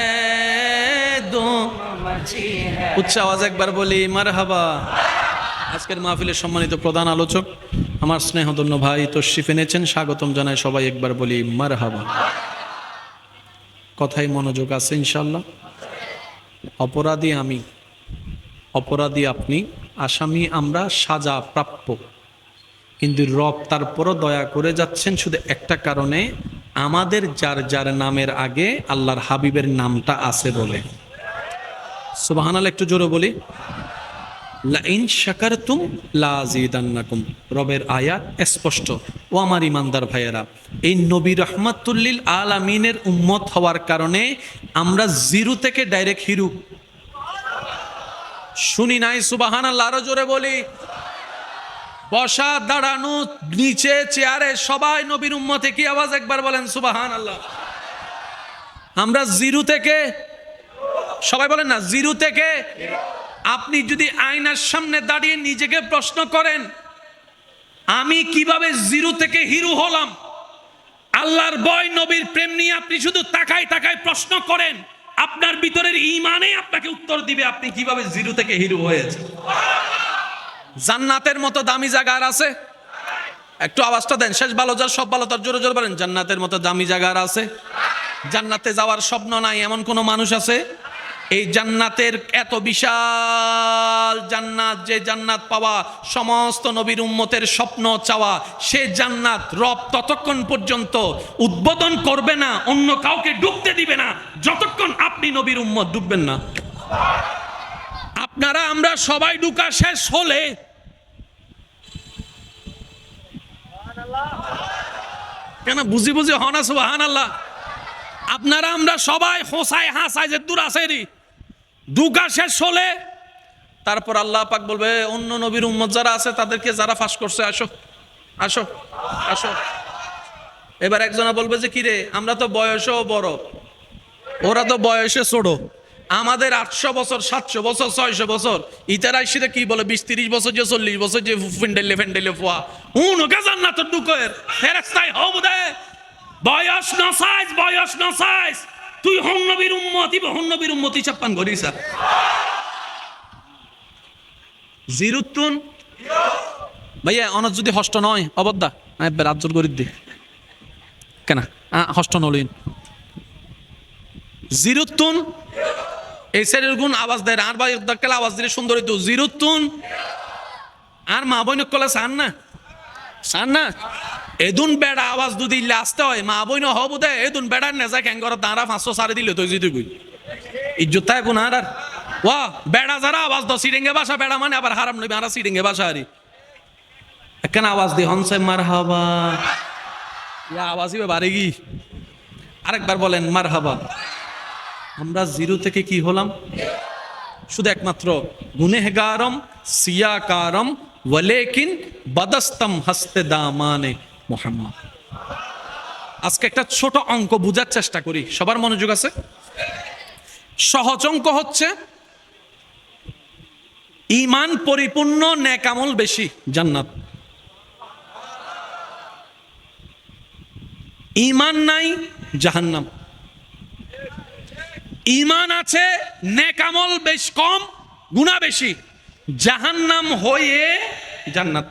উচ্চ আওয়াজ একবার বলি মারহাবা। আজকের মাহফিলের সম্মানিত প্রধান আলোচক আমার স্নেহধন্য ভাই তশরিফ এনেছেন, স্বাগতম জানাই সবাই একবার বলি মারহাবা। কথাই মনোযোগ আছে ইনশাআল্লাহ। অপরাধী আমি, অপরাধী আপনি, আসামি আমরা, সাজা প্রাপ্য, কিন্তু রব তারপরও দয়া করে যাচ্ছেন শুধু একটা কারণে, আমাদের যার যার নামের আগে আল্লাহর হাবিবের নামটা আছে বলে। সুবহানাল্লাহ একটু জোরে বলি, লা ইন শাকারতুম লা আযীদান্নাকুম। রবের আয়াত স্পষ্ট। ও আমার ইমানদার ভাইয়েরা, এই নবী রাহমাতুল লিল আলামিনের উম্মত হওয়ার কারণে আমরা জিরো থেকে ডাইরেক্ট হিরো। শুনি নাই সুবহানাল্লাহ, আরো জোরে বলি। বসা দাঁড়ানো নিচে চেয়ারে সবাই নবীর উম্মতে, কি আওয়াজ একবার বলেন সুবহানাল্লাহ। আমরা জিরো থেকে, সবাই বলেন না জিরো থেকে। আপনি যদি আয়নার সামনে দাঁড়িয়ে নিজেকে প্রশ্ন করেন আমি কিভাবে জিরো থেকে হিরো হলাম, আল্লাহর ভয় নবীর প্রেম নিয়ে আপনি শুধু তাকায় তাকায় প্রশ্ন করেন, আপনার ভিতরের ঈমানে আপনাকে উত্তর দিবে আপনি কিভাবে জিরো থেকে হিরো হয়েছে। জান্নাতের মতো দামি জায়গা আর আছে? একটু আওয়াজটা দেন, শেষ ভালো যার সব ভালো তার জোরে জোরে বলেন জান্নাতের মতো দামি জায়গা আর আছে? জান্নাতে যাওয়ার স্বপ্ন নাই এমন কোন মানুষ আছে? এই জান্নাতের এত বিশাল জান্নাত, যে জান্নাত পাওয়া সমস্ত নবীর উম্মতের স্বপ্ন চাওয়া, সে জান্নাত রব ততক্ষণ পর্যন্ত উদ্বোধন করবে না, অন্য কাউকে ঢুকতে দিবে না যতক্ষণ আপনি নবীর উম্মত ঢুকবেন না। আপনারা আমরা সবাই ঢুকা শেষ হলে কেন বুঝি বুঝি হনা সুবহানাল্লাহ, আপনারা আমরা সবাই হোসায় হাসায় যে দূর আছে ঢুকা শেষ হলে তারপর আল্লাহ পাক বলবে অন্য নবীর উম্মত যারা আছে তাদেরকে, যারা ফাঁস করছে আসো আসো আসো। এবার একজনা বলবে যে কিরে আমরা তো বয়সেও বড়, ওরা তো বয়সে ছোট, আমাদের 800 বছর 700 বছর 600 বছর, ইতারা এসে কি বলে 20-30 বছর যে 40 বছর যে ফেন্ডেলে ফুয়া উনকে জান্নাতের ঢুকের ফেরেশতায় হব দে। বয়স না সাইজ তুই হন নবীর উম্মত, হন নবীর উম্মত হিসাব করিস জিরুতুন ভাইয়া অনত যদি হষ্ট নয় অবদ্দা রাজ্যর গরিব দি কেন হষ্ট নলিন জিরুতুন এই সেরের গুণ আওয়াজ দেয় আর ভাই আওয়াজ দিলে সুন্দর হইতো জিরুতুন। আর মা বইন কলে চান না এদুন বেড়া আওয়াজ দুদি আসতে হয় মা বইন হব দে এদুন বেড়ার নেজা ক্যাঙ্গর দাঁড়া 500 সারে দিলে তুই যদি বুঝ ইজ্জত থাকে গুণ আর ওয়া বেড়া যারা আওয়াজ দাও সিরিঙ্গে ভাষা বেড়া মানে আবার হারাম নইবে আর সিরিঙ্গে ভাষা আরি একখান আওয়াজ দি হনসে মারহাবা, ইয়া আওয়াজই বাড়ে গি আরেকবার বলেন মারহাবা। আমরা জিরো থেকে কি হলাম? শুধু একমাত্র গুনেহগারম সিয়াকারম ওয়ালেকিন বাদাস্তম হস্তে দামানে মুহাম্মদ। আজকে একটা ছোট অঙ্ক বুঝার চেষ্টা করি, সবার মনোযোগ আছে? সহজ অঙ্ক হচ্ছে ঈমান পরিপূর্ণ, নেক আমল বেশি, জান্নাত। ঈমান নাই, জাহান্নাম। ঈমান আছে, নেক আমল বেশ কম, গুনাহ বেশি, জাহান্নাম হয়ে জান্নাত।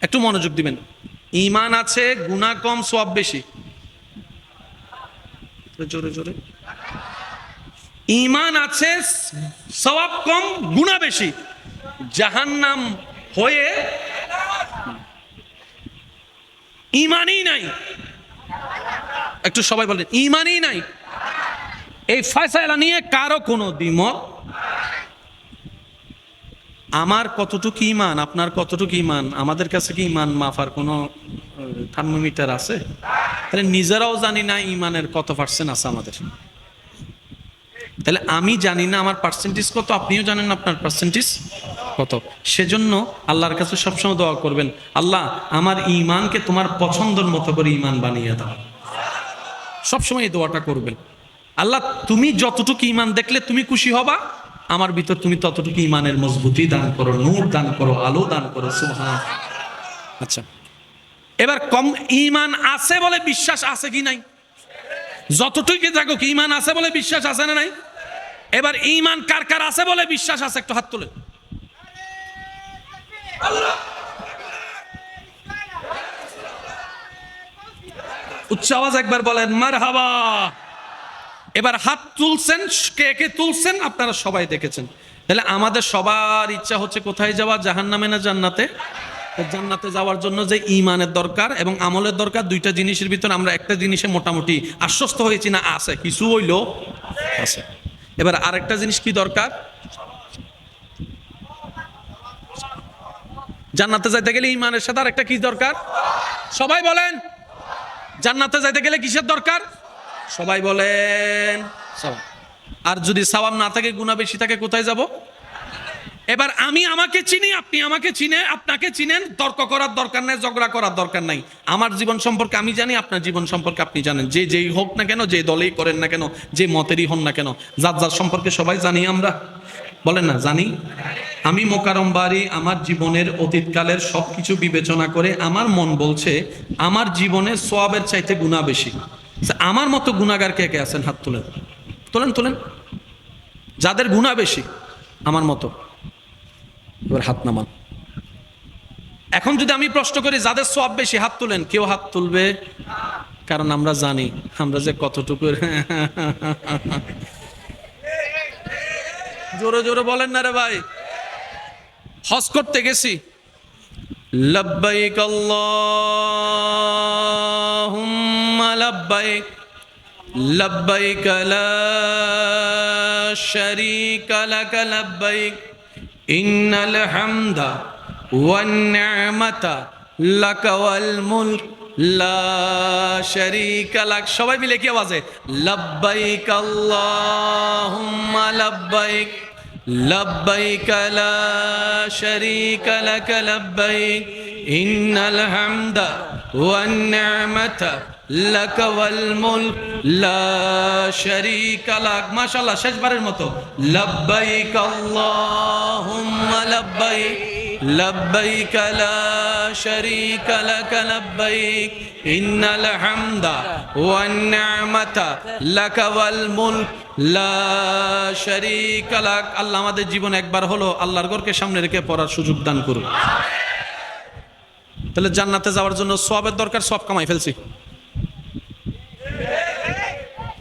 একটু মনোযোগ দিবেন। ঈমান আছে, গুনাহ কম, সওয়াব বেশি। জোরে জোরে। ঈমান আছে, সওয়াব কম, গুনাহ বেশি, জাহান্নাম হয়ে ঈমানই নাই। একটু সবাই বলেন ঈমানই নাই। এই ফয়সালা নিয়ে কারো কোনো দ্বিমত? আমার কতটুকু ঈমান, আপনার কতটুকু ঈমান, আমাদের কাছে কি ঈমান মাফার কোনো থার্মোমিটার আছে? তাহলে নিজেরাও জানি না ঈমানের কত পার্সেন্ট আছে আমাদের। তাহলে আমি জানি না আমার পার্সেন্টেজ কত, আপনিও জানেন না আপনার পার্সেন্টেজ কত। সেজন্য আল্লাহর কাছে সবসময় দোয়া করবেন, আল্লাহ আমার ঈমানকে তোমার পছন্দের মতো করে ঈমান বানিয়ে দাও। সবসময় এই দোয়াটা করবেন, আল্লাহ তুমি যতটুকু ঈমান দেখলে তুমি খুশি হবা, আমার ভিতর তুমি ততটুকু ঈমানের মজবুতি দান করো, নূর দান করো, আলো দান করো। সুবহান। আচ্ছা, এবার কম ঈমান আছে বলে বিশ্বাস আছে কি নাই? যতটুকু থাকো কি ঈমান আছে বলে বিশ্বাস আছে না নাই? এবার ঈমান কার কার আছে বলে বিশ্বাস আছে একটু হাত তুলে। উচ্চ আওয়াজ একবার বলেন মারহাবা। এবার হাত তুলছেন, কে কে তুলছেন আপনারা সবাই দেখেছেন। তাহলে আমাদের সবার ইচ্ছা হচ্ছে কোথায় যাওয়া? জাহান্নামে না জান্নাতে? জান্নাতে যাওয়ার জন্য যে ঈমানের দরকার এবং আমলের দরকার, দুইটা জিনিসের ভিতর আমরা একটা জিনিসে মোটামুটি আশ্বস্ত হয়েছি না আছে, কিছু হইল আছে। এবার আরেকটা জিনিস কি দরকার? জান্নাতে যাইতে গেলে ঈমানের সাথে আরেকটা কি দরকার? সবাই বলেন। জান্নাতে যাইতে গেলে কিসের দরকার? সবাই বলেন সওয়াব। আর যদি সওয়াব না থাকে, গুনাহ বেশি থাকে, কোথায় যাব? এবার আমি আমাকে চিনি, আপনি আমাকে চিনে, আপনাকে চিনেন, তর্ক করার দরকার নাই, ঝগড়া করার দরকার নাই। আমার জীবন সম্পর্কে আমি জানি, আপনার জীবন সম্পর্কে আপনি জানেন। যে যেই হোক না কেন, যে দলেই করেন না কেন, যে মতেরই হন না কেন, যার যার সম্পর্কে সবাই জানি আমরা। বলেন না জানি? আমি মোকারম বাড়ি আমার জীবনের অতীতকালের সবকিছু বিবেচনা করে আমার মন বলছে আমার জীবনে সওয়াবের চাইতে গুনাহ বেশি। আমার মতো গুনাহগার কে কে আছেন? হাত তুলেন, তোলেন তোলেন। যাদের গুনাহ বেশি আমার মতো, এবার হাত নামান। এখন যদি আমি প্রশ্ন করি যাদের সওয়াব বেশি, হাত তুলেন। কেউ হাত তুলবে, কারণ আমরা জানি আমরা যে কতটুকু জোরে জোরে বলেন না রে ভাই। হজ করতে গেছি, লব্বাইক আল্লাহুম্মা লব্বাইক লব্বাইক লা শারীকা লাক লব্বাইক ইন্নাল হামদা ওয়ান নি'মাতা লাক ওয়াল মুলক লা শারীকা লাক। সবাই মিলে কি আওয়াজে? লব্বাইক আল্লাহুম্মা লব্বাইক লব্বাইক লা শারীকা লাক লব্বাইক ইন্নাল হামদা ওয়ান নি'মাতা লাক ওয়াল মুলক লা শারীকা লাক। মাশাআল্লাহ, শেষবারের মতো লব্বাইক আল্লাহুম্মা লব্বাইক লব্বাইক লা শারীকা লাক লব্বাইক ইন্নাল হামদা ওয়ান নি'মাতা লাক ওয়াল মুলক লা শারীকা লাক। আল্লাহ আমাদের জীবন একবার হলো আল্লাহর ঘরকে সামনে রেখে পড়ার সুযোগ দান করুন। তাহলে জান্নাতে যাওয়ার জন্য সওয়াবের দরকার, সব কামাই ফেলছি,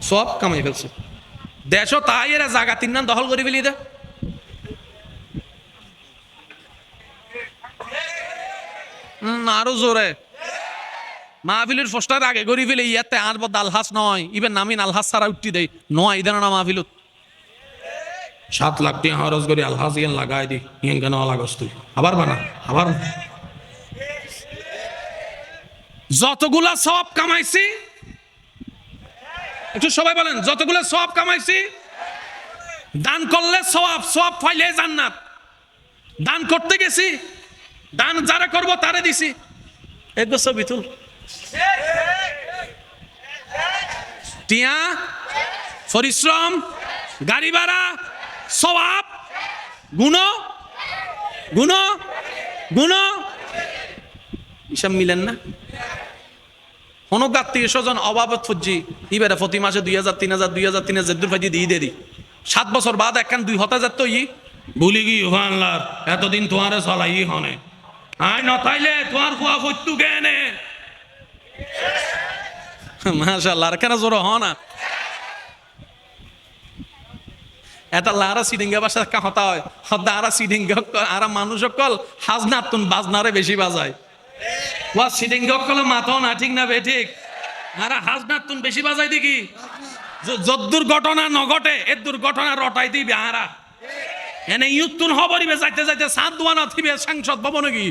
সব কামাই ফেলছি। দেশও তাই এরা জায়গা তিন নাম দখল করে ফেলি দে। আরো জোরে মাহফিলের ফস্টার আগে গড়ি ফেলে ইয়াতে আর বদ আলহাস নয়, ইবেন নামিন আলহাস সারা উঠি দেয় নয় ইদান না মাহফিলত 7 লাখ টাকা খরচ করে আলহাস ইয়ান লাগাই দি ইয়ান কেন লাগাস তুই আবার বানা আবার। যতগুলা সব কামাইছি, একটু সবাই বলেন, যতগুলা সব কামাইছি দান করলে সওয়াব, সওয়াব পাইলে জান্নাত। দান করতে গেছি, দান যারা করব তারে দিছি। এক বছর বিতুল টিয়া পরিশ্রম গাড়ি ভাড়া সওয়াব গুণ গুণ গুণ হিসাব মিলেন না। অনেক আত্মীয় স্বজন অভাবত ফুজি ইবারে প্রতি মাসে 2000 3000 2000 3000 দূর ফাইজি দিয়ে দেরি 7 বছর বাদ একখান 2000 তো ই ভুলি গি আল্লাহর এতদিন তোমারে চলাই হনে আই নতাইলে তোমার খুয়া ফত্যু কেনে মাশাআল্লাহ। আর কেন জোর হ না এটা লারা সিডিঙ্গা বাসা কা হতা হয় হদা আরা সিডিঙ্গা আর মানুষ কল হাজনাতুন বাজনারে বেশি বাজায় ওয়া সিডিঙ্গা কল মাথা না ঠিক না বে ঠিক আর হাজনাতুন বেশি বাজাই দেখি যদ্দুর ঘটনা নঘটে এর দুর্ঘটনা রটাই দিবে আরা এনে ইউতুন হবরিবে যাইতে যাইতে সাত দুয়ানা থিবে সংসদ ভবন কি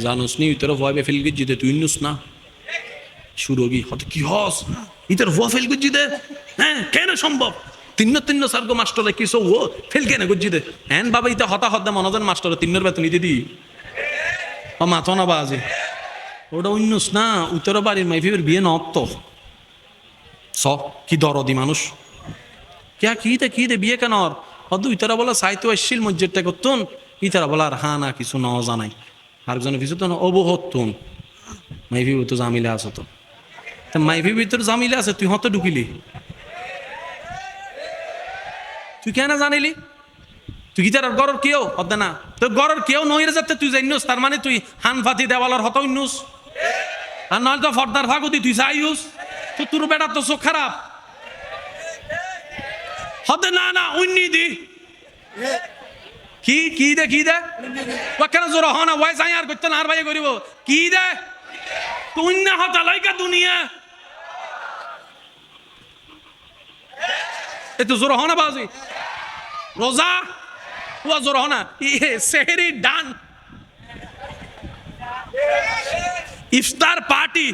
জানোস নি তোর ভয় ফেল গিয়ে তুই নুস না শুরু গি হতে কি হস ইতর ভয় ফেল গিয়ে হ্যাঁ কেন সম্ভব তিন সার্গ মাস্টারে কিছু ও ফেল কেন গুজি দে হ্যান বাবা ইতা হতা হদ্দা মনোজন মাস্টারে 3 বেতন দিতে দি ও মাথা না বাজে ওটা উন্নুস না উত্তর বাড়ির মাইফিবের বিয়ে নত্ত স কি দরদি মানুষ কি দে বিয়ে কেন হদ ইতারা বলা সাইতো আসছিল মসজিদটা করতুন ইতারা বলা আর হা না কিছু ন জানাই আরেকজনের কিছু তো অবহতুন মাইফিব তো জামিলে আছো তো মাইফিব তোর জামিলে আছে তুই হতে ঢুকিলি তুই কেন জানিলি তুই কি তার গরর কেউ হতে না তোর গরর কেউ নইরে যাতে তুই জানিস তার মানে তুই হান ফাতি দেওয়ালার হত ইন্নুস আর নয় তো ফর্দার ফাগুদি তুই যাইউস তো তোর বেটা তো চোখ খারাপ হতে না না উন্নি দি কি দে ও কেন জোর হ না ওয়াই যাই আর করতে না আর ভাই করিব কি দে তুই না হতা লাইকা দুনিয়া এতো জোর হ না বাজি রোজা ও জোর হ না সেহরি ডান ইফতার পার্টি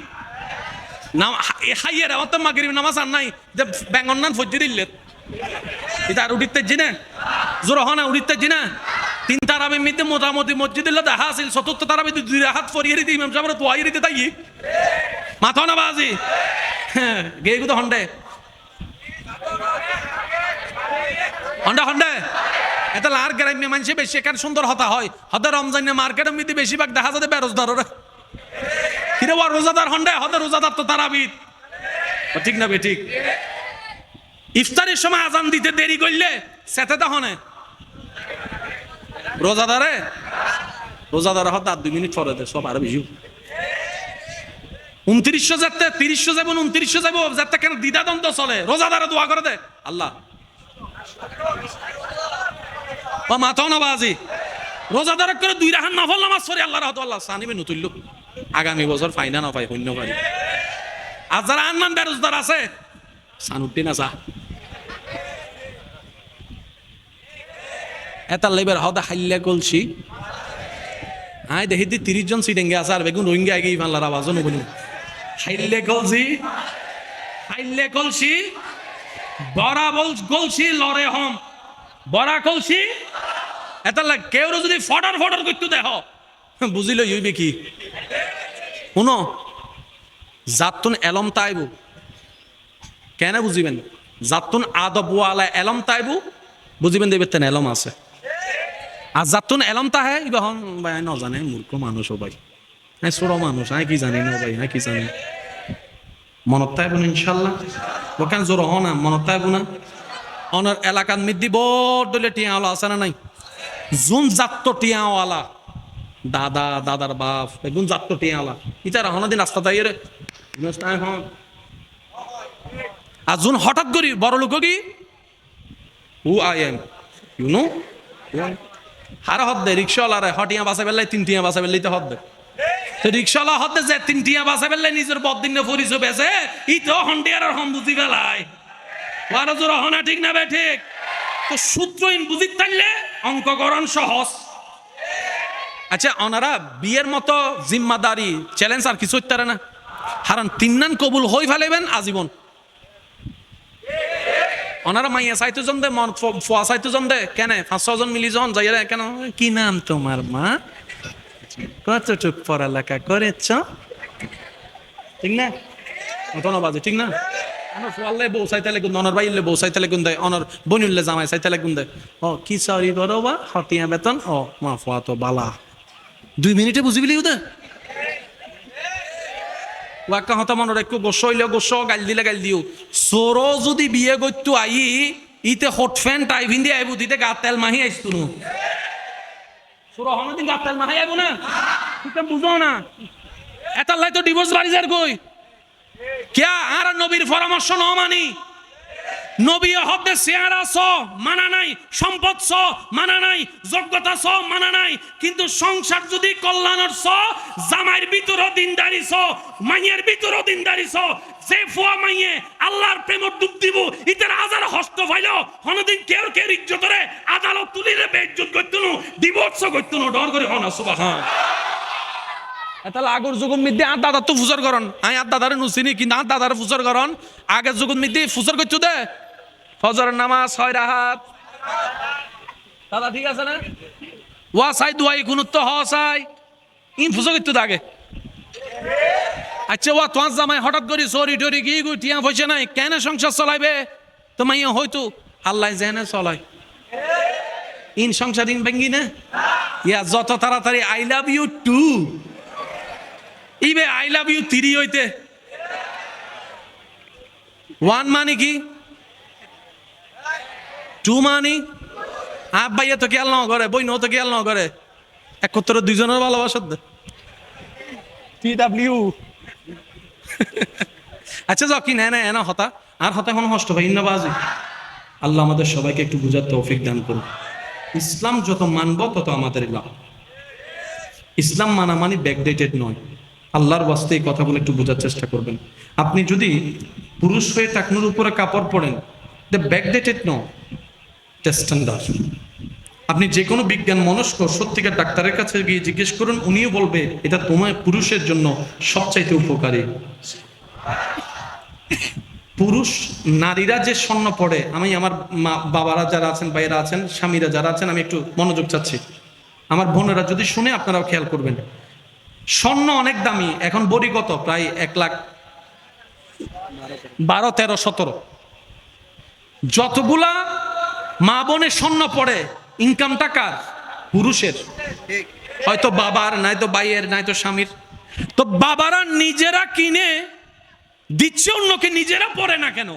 নাম হাইয়ের অত মাগরিব নামাজ আর নাই যে বেঙ্গন নান ফজ্জি দিলে এটা আর উঠিতে জিনে জোর হ না উঠিতে জিনা 3 তারাবি মিতে মোটামুটি মসজিদে দেখা আছিল 4th তারাবি 2 রাকাত ফরিয়ে দিই ইমাম সাহেব তো আইরি দিতে তাই মাথা না বাজি হ্যাঁ গেগু তো হন্ডে এটা লার গ্রামে মানুষ বেশি এখানে সুন্দর হতা হয় হতে রমজানে মার্কেটের মধ্যে বেশিরভাগ দেখা যাবে বেরোজদাররা কিরে ও রোজাদার হন্ডে হতে রোজাদার তো তারাবিদ ঠিক না বে ঠিক ইফতারের সময় আজান দিতে দেরি করলে সেতে তো হনে রোজাদারে হতে 2 মিনিট পরে দে সব আরো বেশি 2900 যাতে 3000 যাব 2900 যাব যাতে কেন দ্বিধাদ্বন্দ্ব চলে রোজাদারে দোয়া করে দে আল্লাহ ও মাথাও না বাজি রোজাদার করে 2 রাকাত নফল নামাজ পড়ে আল্লাহর হয়তো আল্লাহ সানিবে নতুল্য আগামী বছর ফাইনা না পাই হইন্য পারি আর যারা আনমান বেরোজদার আছে সানুদ্দিন আসা এটা লেবার হদা হাইল্লা কলছি আয় দেখি 30 জন সিটেঙ্গে আছে আর বেগুন রোহিঙ্গা আগে ইমানলার আওয়াজও নবনি হাইল্লে কলছি বড়া গলছি লরে হম বড়া কলছি এটা কেউ যদি ফটার করতে দেহ বুঝিল ইউবে কি শুনো জাতুন এলম তাইবু কেন বুঝিবেন জাতুন আদবওয়ালা এলম তাইবু বুঝিবেন দেবেন তেন এলম আছে আর জাতুন এলম তাহে ইবা হন ভাই ন জানে মূর্খ মানুষ ও ভাই হ্যাঁ ছোট মানুষ হ্যাঁ কি জানি না ভাই হ্যাঁ কি জানি মনত তাইব না ইনশাল্লাহ ওখান জোর হ না মনত তাইব না অনার এলাকার মধ্যে বড় দলে টিয়াওয়ালা আছে না নাই জুন জাত টিয়াওয়ালা দাদার বাপ এগুন জাত টিয়াওয়ালা ইতার হনাদিন রাস্তা তাই রে আর জুন হঠাৎ করি বড় লোক কি who I am you know হারা হদ দে রিক্সাওয়ালারে হটিয়া বাসা বেললাই 3টিয়া বাসা বেললাইতে হদ দে তো রিক্সাওয়ালা হতে যে 3টিয়া বাসা বেললাই নিজের বদিন ফরিস বেছে ই তো হন্ডিয়ার আর হম বুঝি বেলায় ওয়ারা জোর হনা ঠিক না বে ঠিক তো সূত্রহীন বুঝি তাইলে অঙ্ককরণ সহজ আচ্ছা ওনারা বিয়ের মতো জিম্মাদারি চ্যালেঞ্জ আর কিছু হইতে না হারান 3 নান কবুল হই ফেলেবেন আজীবন ওনারা মাইয়া সাইতো জন দে মন ফোয়া সাইতো জন দে কেন 5-6 জন মিলি জন যাইরা কেন কি নাম তোমার মা কতটুক পড়ালেখা করেছ ঠিক না অতনা বাজে ঠিক না অনর ফোয়ালে বউ সাইতে লাগুন অনর বাইলে বউ সাইতে লাগুন দেয় অনর বনুল্লে জামাই সাইতে লাগুন দেয় ও কি সরি বড়বা হতিয়া বেতন ও মা ফোয়া তো বালা 2 মিনিটে বুঝিবিলি ওদে ওয়াক্কা হতা মনে রাখো গোস হইলে গোস গাল দিলে গাল দিও সরো যদি বিয়ে করতো আই ইতে হট ফ্যান টাই ভিন্দি আইবু দিতে গা তেল মাহি আইসতু নু সরো হনদিন গা তেল মাহি আইবু না তুমি বুঝো না এত লাই তো ডিভোর্স বাড়ি যার কই কিয়া আর নবীর পরামর্শ ন মানি নবী হতে চেহারা ছ মানা নাই সম্পদ ছ মানা নাই যোগ্যতা ছ মানা নাই কিন্তু সংসার যদি কল্যাণর ছ জামাইয়ের ভিতর দিনদারি ছ মাইয়ের ভিতর দিনদারি ছ যে ফুয়া মাইয়ে আল্লাহর প্রেমত ডুব দিব ইতার হাজার হস্ত ফাইল হনদিন কেউ ইজ্জতরে আদালত তুলিলে বেইজ্জত করতুনু ডিভোর্স করতুনু ডর করে হনা সুবহান এটা আগর যুগের মধ্যে আর দাদা তো ফুসর করন আই আর দাদারে নুসিনি কিন্তু আর দাদারে ফুসর করন আগের যুগের মধ্যে ফুসর করছো দে ফজরের নামাজ 6 রাকাত দাদা ঠিক আছে না ওয়া সাই দুয়াই গুণত্ব হ সাই ইন ফুসর করতো আগে আচ্ছা ওয়া তোমার জামাই হঠাৎ করে সরি টরি কি গো টিয়া পয়সা নাই কেন সংসার চলাইবে তো মাইয়া হয়তো আল্লাহ জানে চলায় ইন সংসার ইন ভেঙ্গি না ইয়া যত তাড়াতাড়ি আই লাভ ইউ টু ইবে আই লাভ ইউ 3 হইতে 1 মানে কি 2 মানে আপ ভাইয়া তো খেয়াল না করে বই নো তো খেয়াল না করে একত্র দুইজনের ভালোবাসা দে PW আচ্ছা যাও কি না না হতা আর হতা কোনো কষ্ট ভাই না বাজি আল্লাহ আমাদের সবাইকে একটু বুঝার তৌফিক দান করুন ইসলাম যত মানব তত আমাদের লাভ ইসলাম মানা মানে ব্যাকডেটেড নয় আল্লাহর ওয়াস্তে এই কথাগুলো একটু বোঝার চেষ্টা করবেন আপনি যদি পুরুষ হয়ে টাকনুর উপরে কাপড় পরেন দ্য ব্যাকডেটেড নো স্ট্যান্ডার্ড আপনি যে কোনো বিজ্ঞান মনস্ক সত্যিকার ডাক্তারের কাছে গিয়ে জিজ্ঞেস করুন উনিও বলবে এটা তোমার পুরুষের জন্য সবচাইতে উপকারী পুরুষ নারীরা যে স্বর্ণ পড়ে আমি আমার বাবারা যারা আছেন ভাইয়েরা আছেন স্বামীরা যারা আছেন আমি একটু মনোযোগ চাচ্ছি আমার বোনেরা যদি শুনে আপনারাও খেয়াল করবেন স্বর্ণ অনেক দামি এখন বড়ি কত প্রায় 1,12, 13, 17 যতগুলা মা বোনের স্বর্ণ পড়ে ইনকামটা কার পুরুষের হয়তো বাবার নয়তো ভাইয়ের নয়তো স্বামীর তো বাবারা নিজেরা কিনে দিচ্ছে অন্যকে নিজেরা পড়ে না কেন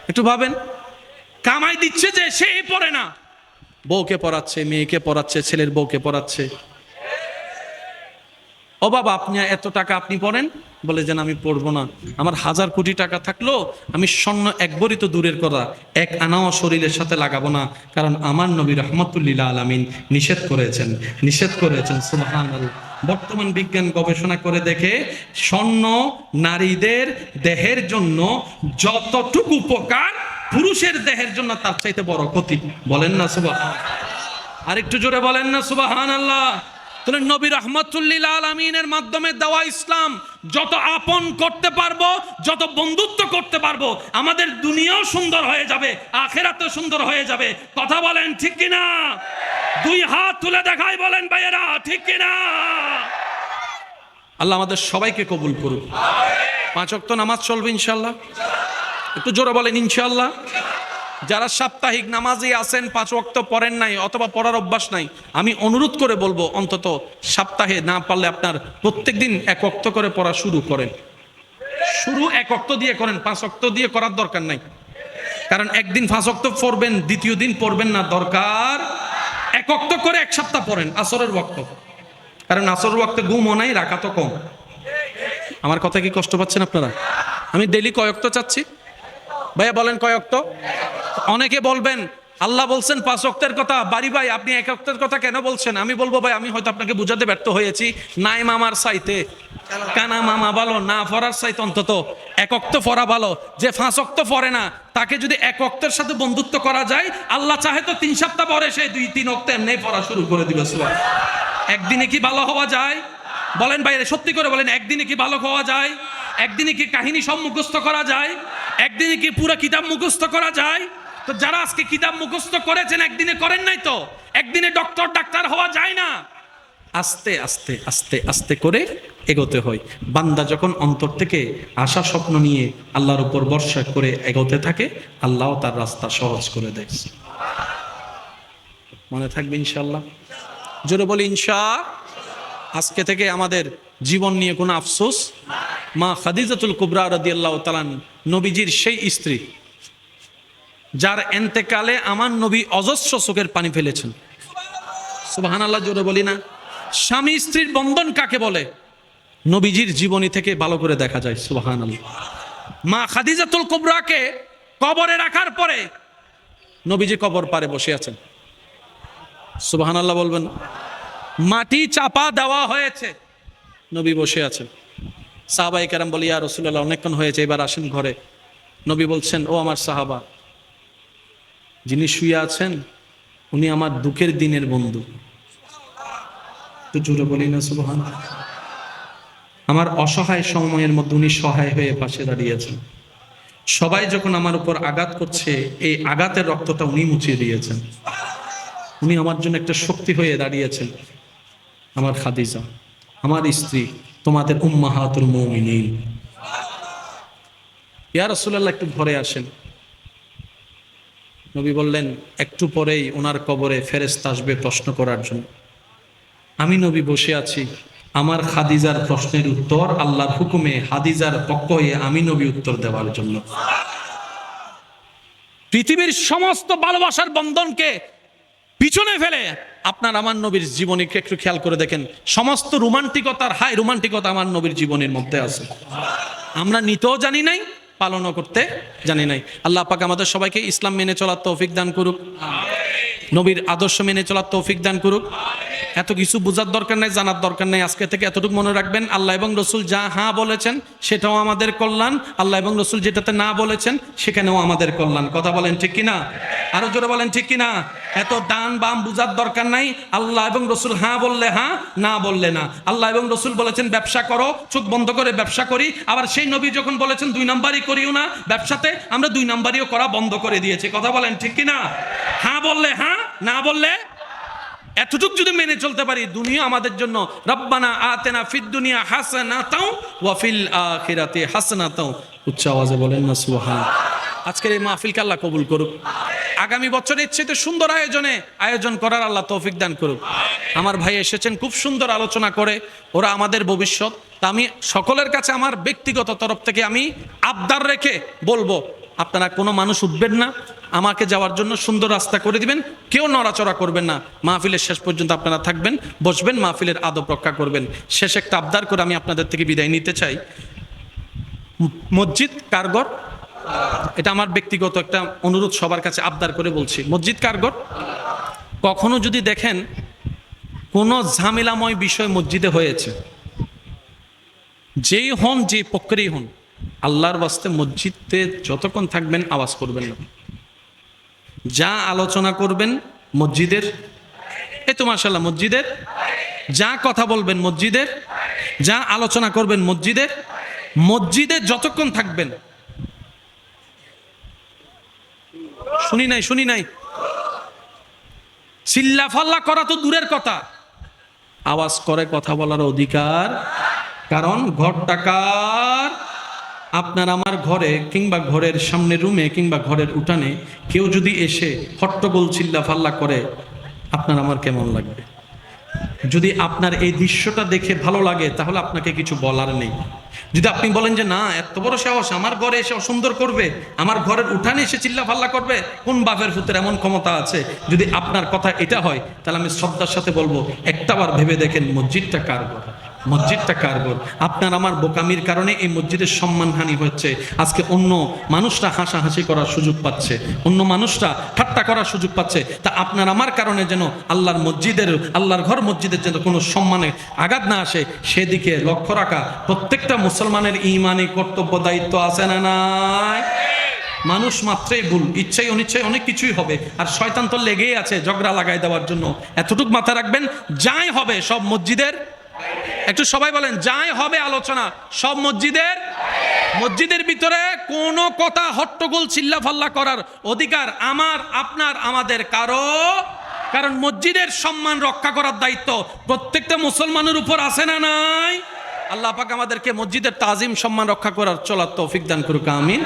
একটু ভাবেন কামাই দিচ্ছে যে সে পড়ে না বউকে পড়াচ্ছে মেয়েকে পড়াচ্ছে ছেলের বউকে পড়াচ্ছে ও বাবা, আপনি এত টাকা আপনি পড়েন? বলে যেন আমি পড়বো না, আমার 1000 কোটি টাকা থাকলো আমি স্বর্ণ এক ভরি তো দূরের কথা, এক আনাও শরীরের সাথে লাগাবো না, কারণ আমার নবী রহমতুল্লিল আলামিন নিষেধ করেছেন। সুবহানাল্লাহ। বর্তমান বিজ্ঞান গবেষণা করে দেখে স্বর্ণ নারীদের দেহের জন্য যতটুকু উপকার পুরুষের দেহের জন্য তার চাইতে বড় ক্ষতি। বলেন না সুবহানাল্লাহ? আরেকটু জোরে বলেন না সুবহানাল্লাহ? তাহলে নবী রাহমাতুল্লিল আলামিনের মাধ্যমে দেওয়া ইসলাম যত আপন করতে পারবো, যত বন্ধুত্ব করতে পারবো, আমাদের দুনিয়াও সুন্দর হয়ে যাবে, আখিরাতও সুন্দর হয়ে যাবে। কথা বলেন ঠিক কিনা? দুই হাত তুলে দেখাই বলেন ভাইয়েরা, ঠিক কিনা? আল্লাহ আমাদের সবাইকে কবুল করুক। 5 ওয়াক্ত নামাজ চলবে ইনশাআল্লাহ? একটু জোরে বলেন ইনশাআল্লাহ। যারা সাপ্তাহিক নামাজে আছেন, 5 ওয়াক্ত পড়েন নাই অথবা পড়ার অভ্যাস নাই, আমি অনুরোধ করে বলবো অন্তত সপ্তাহে না পারলে আপনার প্রত্যেকদিন 1 ওয়াক্ত করে পড়া শুরু করেন। শুরু 1 ওয়াক্ত দিয়ে করেন, 5 ওয়াক্ত দিয়ে করার দরকার নাই। কারণ একদিন 5 ওয়াক্ত পড়বেন, দ্বিতীয় দিন পড়বেন না, দরকার 1 ওয়াক্ত করে 1 সপ্তাহ পড়েন আসরের ওয়াক্ত। কারণ আসরের ওয়াক্তে ঘুমও নাই, রাকাতও কম। আমার কথা কি কষ্ট পাচ্ছেন আপনারা? আমি ডেইলি কয় ওয়াক্ত চাচ্ছি ভাইয়া, বলেন কয় ওয়াক্ত? অনেকে বলবেন আল্লাহ বলছেন 5 ওয়াক্তের কথা, বাড়ি ভাই আপনি 1 ওয়াক্তের কথা কেন বলছেন? আমি বলবো ভাই, আমি হয়তো আপনাকে বুঝাতে ব্যর্থ হয়েছি। নাই মামার চাইতে কানা মামা ভালো, না পড়ার চাইতে অন্তত 1 ওয়াক্ত পড়া ভালো। যে 5 ওয়াক্ত পড়ে না, তাকে যদি 1 ওয়াক্তের সাথে বন্ধুত্ব করা যায়, আল্লাহ চাহে তো 3 সপ্তাহ পরে সে 2-3 ওয়াক্ত এমনি পড়া শুরু করে দিবে। সুবহানাল্লাহ। একদিনে কি ভালো হওয়া যায়? বলেন ভাই, সত্যি করে বলেন, একদিনে কি ভালো হওয়া যায়? একদিনে কি কাহিনী সব মুখস্থ করা যায়? একদিনে কি পুরো কিতাব মুখস্থ করা যায়? তো যারা আজকে কিতাব মুখস্থ করেছেন, একদিনে করেন নাই তো। একদিনে ডাক্তার হওয়া যায় না। আস্তে আস্তে আস্তে আস্তে করে এগোতে হয়। বান্দা যখন অন্তর থেকে আশা স্বপ্ন নিয়ে আল্লাহর উপর ভরসা করে এগোতে থাকে, আল্লাহ তার রাস্তা সহজ করে দেয়। মনে থাকবে ইনশাআল্লাহ? জোরে বলি ইনশাআল্লাহ। আজকে থেকে আমাদের জীবন নিয়ে কোনো আফসোস। মা খাদিজাতুল কুবরা রাদিয়াল্লাহু তাআলা, নবীজির সেই স্ত্রী যার এন্তেকালে আমার নবী অজস্র চোখের পানি ফেলেছেন। সুবহানাল্লাহ, জোরে বলি না? স্বামী স্ত্রীর বন্ধন কাকে বলে নবীজির জীবনী থেকে ভালো করে দেখা যায়। সুবহানাল্লাহ। মা খাদিজাতুল কুবরাকে কবরে রাখার পরে নবীজি কবর পারে বসে আছেন। সুবহানাল্লাহ বলবেন। মাটি চাপা দেওয়া হয়েছে, নবী বসে আছেন। সাহাবায়ে কেরাম বলে, ইয়া রাসূলুল্লাহ অনেকক্ষণ হয়েছে, এবার আসেন ঘরে। নবী বলছেন, ও আমার সাহাবা, যিনি শুয়ে আছেন উনি আমার দুঃখের দিনের বন্ধু। তো জোরে বলি না সুবহানাল্লাহ? আমার অসহায় সময়ের মধ্যে উনি সহায় হয়ে পাশে দাঁড়িয়েছেন। সবাই যখন আমার উপর আঘাত করছে, এই আঘাতের রক্তটা উনি মুছিয়ে দিয়েছেন। উনি আমার জন্য একটা শক্তি হয়ে দাঁড়িয়েছেন। আমার খাদিজা, আমার স্ত্রী, তোমাদের উম্মাহাতুল মুমিনিন। ইয়া রাসূলুল্লাহ একটু ঘরে আসেন। নবী বললেন, একটু পরেই ওনার কবরে ফেরেশতা আসবে প্রশ্ন করার জন্য। আমি নবী বসে আছি, আমার খাদিজার প্রশ্নের উত্তর আল্লাহর হুকুমে হাদিজার পক্ষ হয়ে আমি নবী উত্তর দেওয়ার জন্য। পৃথিবীর সমস্ত ভালোবাসার বন্ধনকে পিছনে ফেলে আপনার আমার নবীর জীবনীকে একটু খেয়াল করে দেখেন। সমস্ত রোমান্টিকতার হাই রোমান্টিকতা আমার নবীর জীবনের মধ্যে আছে। আমরা নিতেও জানি নাই, পালনও করতে জানি নাই। আল্লাহ পাক আমাদের সবাইকে ইসলাম মেনে চলার তৌফিক দান করুক, নবীর আদর্শ মেনে চলার তৌফিক দান করুক। এত কিছু বোঝার দরকার নাই, জানার দরকার নাই। আজকে থেকে এতটুকু মনে রাখবেন, আল্লাহ এবং রসুল যা হ্যাঁ বলেছেন সেটাও আমাদের কল্যাণ, আল্লাহ এবং রসুল যেটাতে না বলেছেন সেখানেও আমাদের কল্যাণ। কথা বলেন ঠিক কিনা? আরো জোরে বলেন ঠিক কিনা? এত ডান বাম বোঝার দরকার নাই। আল্লাহ এবং রসুল হ্যাঁ বললে হ্যাঁ, না বললে না। আল্লাহ এবং রসুল বলেছেন ব্যবসা করো, চোখ বন্ধ করে ব্যবসা করি। আবার সেই নবী যখন বলেছেন 2 নাম্বারই করিও না ব্যবসাতে, আমরা 2 নাম্বারিও করা বন্ধ করে দিয়েছি। কথা বলেন ঠিক কিনা? হ্যাঁ বললে হ্যাঁ, না বললে। এতটুক যদি মেনে চলতে পারি, দুনিয়া আমাদের জন্য রব্বানা আতেনা ফিদ দুনিয়া হাসানাতাও ওয়া ফিল আখিরাতি হাসানাতাও। উচ্চ আওয়াজে বলেন না সুবহানাল্লাহ। আজকের এই মাহফিলকে আল্লাহ কবুল করুক। আগামী বছরের ইচ্ছেতে সুন্দর আয়োজন করার আল্লাহ তৌফিক দান করুক। আমার ভাই এসেছেন খুব সুন্দর আলোচনা করে, ওরা আমাদের ভবিষ্যৎ। তা আমি সকলের কাছে আমার ব্যক্তিগত তরফ থেকে আমি আবদার রেখে বলবো, আপনারা কোনো মানুষ উঠবেন না, আমাকে যাওয়ার জন্য সুন্দর রাস্তা করে দিবেন, কেউ নড়াচড়া করবেন না, মাহফিলের শেষ পর্যন্ত আপনারা থাকবেন, বসবেন, মাহফিলের আদব রক্ষা করবেন। শেষ একটা আবদার করে আমি আপনাদের থেকে বিদায় নিতে চাই। মসজিদ কারগর, এটা আমার ব্যক্তিগত একটা অনুরোধ, সবার কাছে আবদার করে বলছি, মসজিদ কারগর। কখনো যদি দেখেন কোনো ঝামেলাময় বিষয় মসজিদে হয়েছে, যেই হন, যে পক্ষেরই হন, আল্লাহর বাস্তে মসজিদে যতক্ষণ থাকবেন আওয়াজ করবেন না। যা আলোচনা করবেন মসজিদের, এই তো মাশাআল্লাহ মসজিদের, যা কথা বলবেন মসজিদের, যা আলোচনা করবেন মসজিদের, মসজিদে যতক্ষণ থাকবেন। শুনি নাই চিল্লাফাল্লা করা তো দূরের কথা, আওয়াজ করে কথা বলার অধিকার। কারণ ঘরটা কার? আপনার আমার ঘরে কিংবা ঘরের সামনের রুমে কিংবা ঘরের উঠানে কেউ যদি এসে হট্টগোল চিল্লাফাল্লা করে, আপনার আমার কেমন লাগবে? যদি আপনার এই দৃশ্যটা দেখে ভালো লাগে তাহলে আপনাকে কিছু বলার নেই। যদি আপনি বলেন যে না, এত বড় সাহস, আমার ঘরে এসে অসুন্দর করবে, আমার ঘরের উঠানে এসে চিল্লাফাল্লা করবে, কোন বাপের ফুতের এমন ক্ষমতা আছে? যদি আপনার কথা এটা হয়, তাহলে আমি শ্রদ্ধার সাথে বলবো, একটাবার ভেবে দেখেন মসজিদটা কার ঘর, মসজিদটা কার ঘর? আপনার আমার বোকামির কারণে এই মসজিদের সম্মানহানি হচ্ছে। আজকে অন্য মানুষরা হাসাহাসি করার সুযোগ পাচ্ছে, অন্য মানুষরা ঠাট্টা করার সুযোগ পাচ্ছে, তা আপনার আমার কারণে যেন আল্লাহর মসজিদের, আল্লাহর ঘর মসজিদের যেন কোনো সম্মানে আঘাত না আসে, সেদিকে লক্ষ্য রাখা প্রত্যেকটা মুসলমানের ঈমানি কর্তব্য, দায়িত্ব আছে না নাই? মানুষ মাত্রই ভুল, ইচ্ছাই অনিচ্ছাই অনেক কিছুই হবে, আর শয়তান তো লেগেই আছে ঝগড়া লাগাই দেওয়ার জন্য। এতটুকু মাথায় রাখবেন, যাই হবে সব মসজিদের, একটু সবাই বলেন, যাই হবে আলোচনা সব মসজিদের। মসজিদের ভিতরে কোনো কথা হট্টগোল চিল্লাফাল্লা করার অধিকার আমার, আপনার, আমাদের কারো। কারণ মসজিদের সম্মান রক্ষা করার দায়িত্ব প্রত্যেকটা মুসলমানের উপর আছে না নাই? আল্লাহ পাক আমাদেরকে মসজিদের তাজিম সম্মান রক্ষা করার চলার তৌফিক দান করুক, আমিন।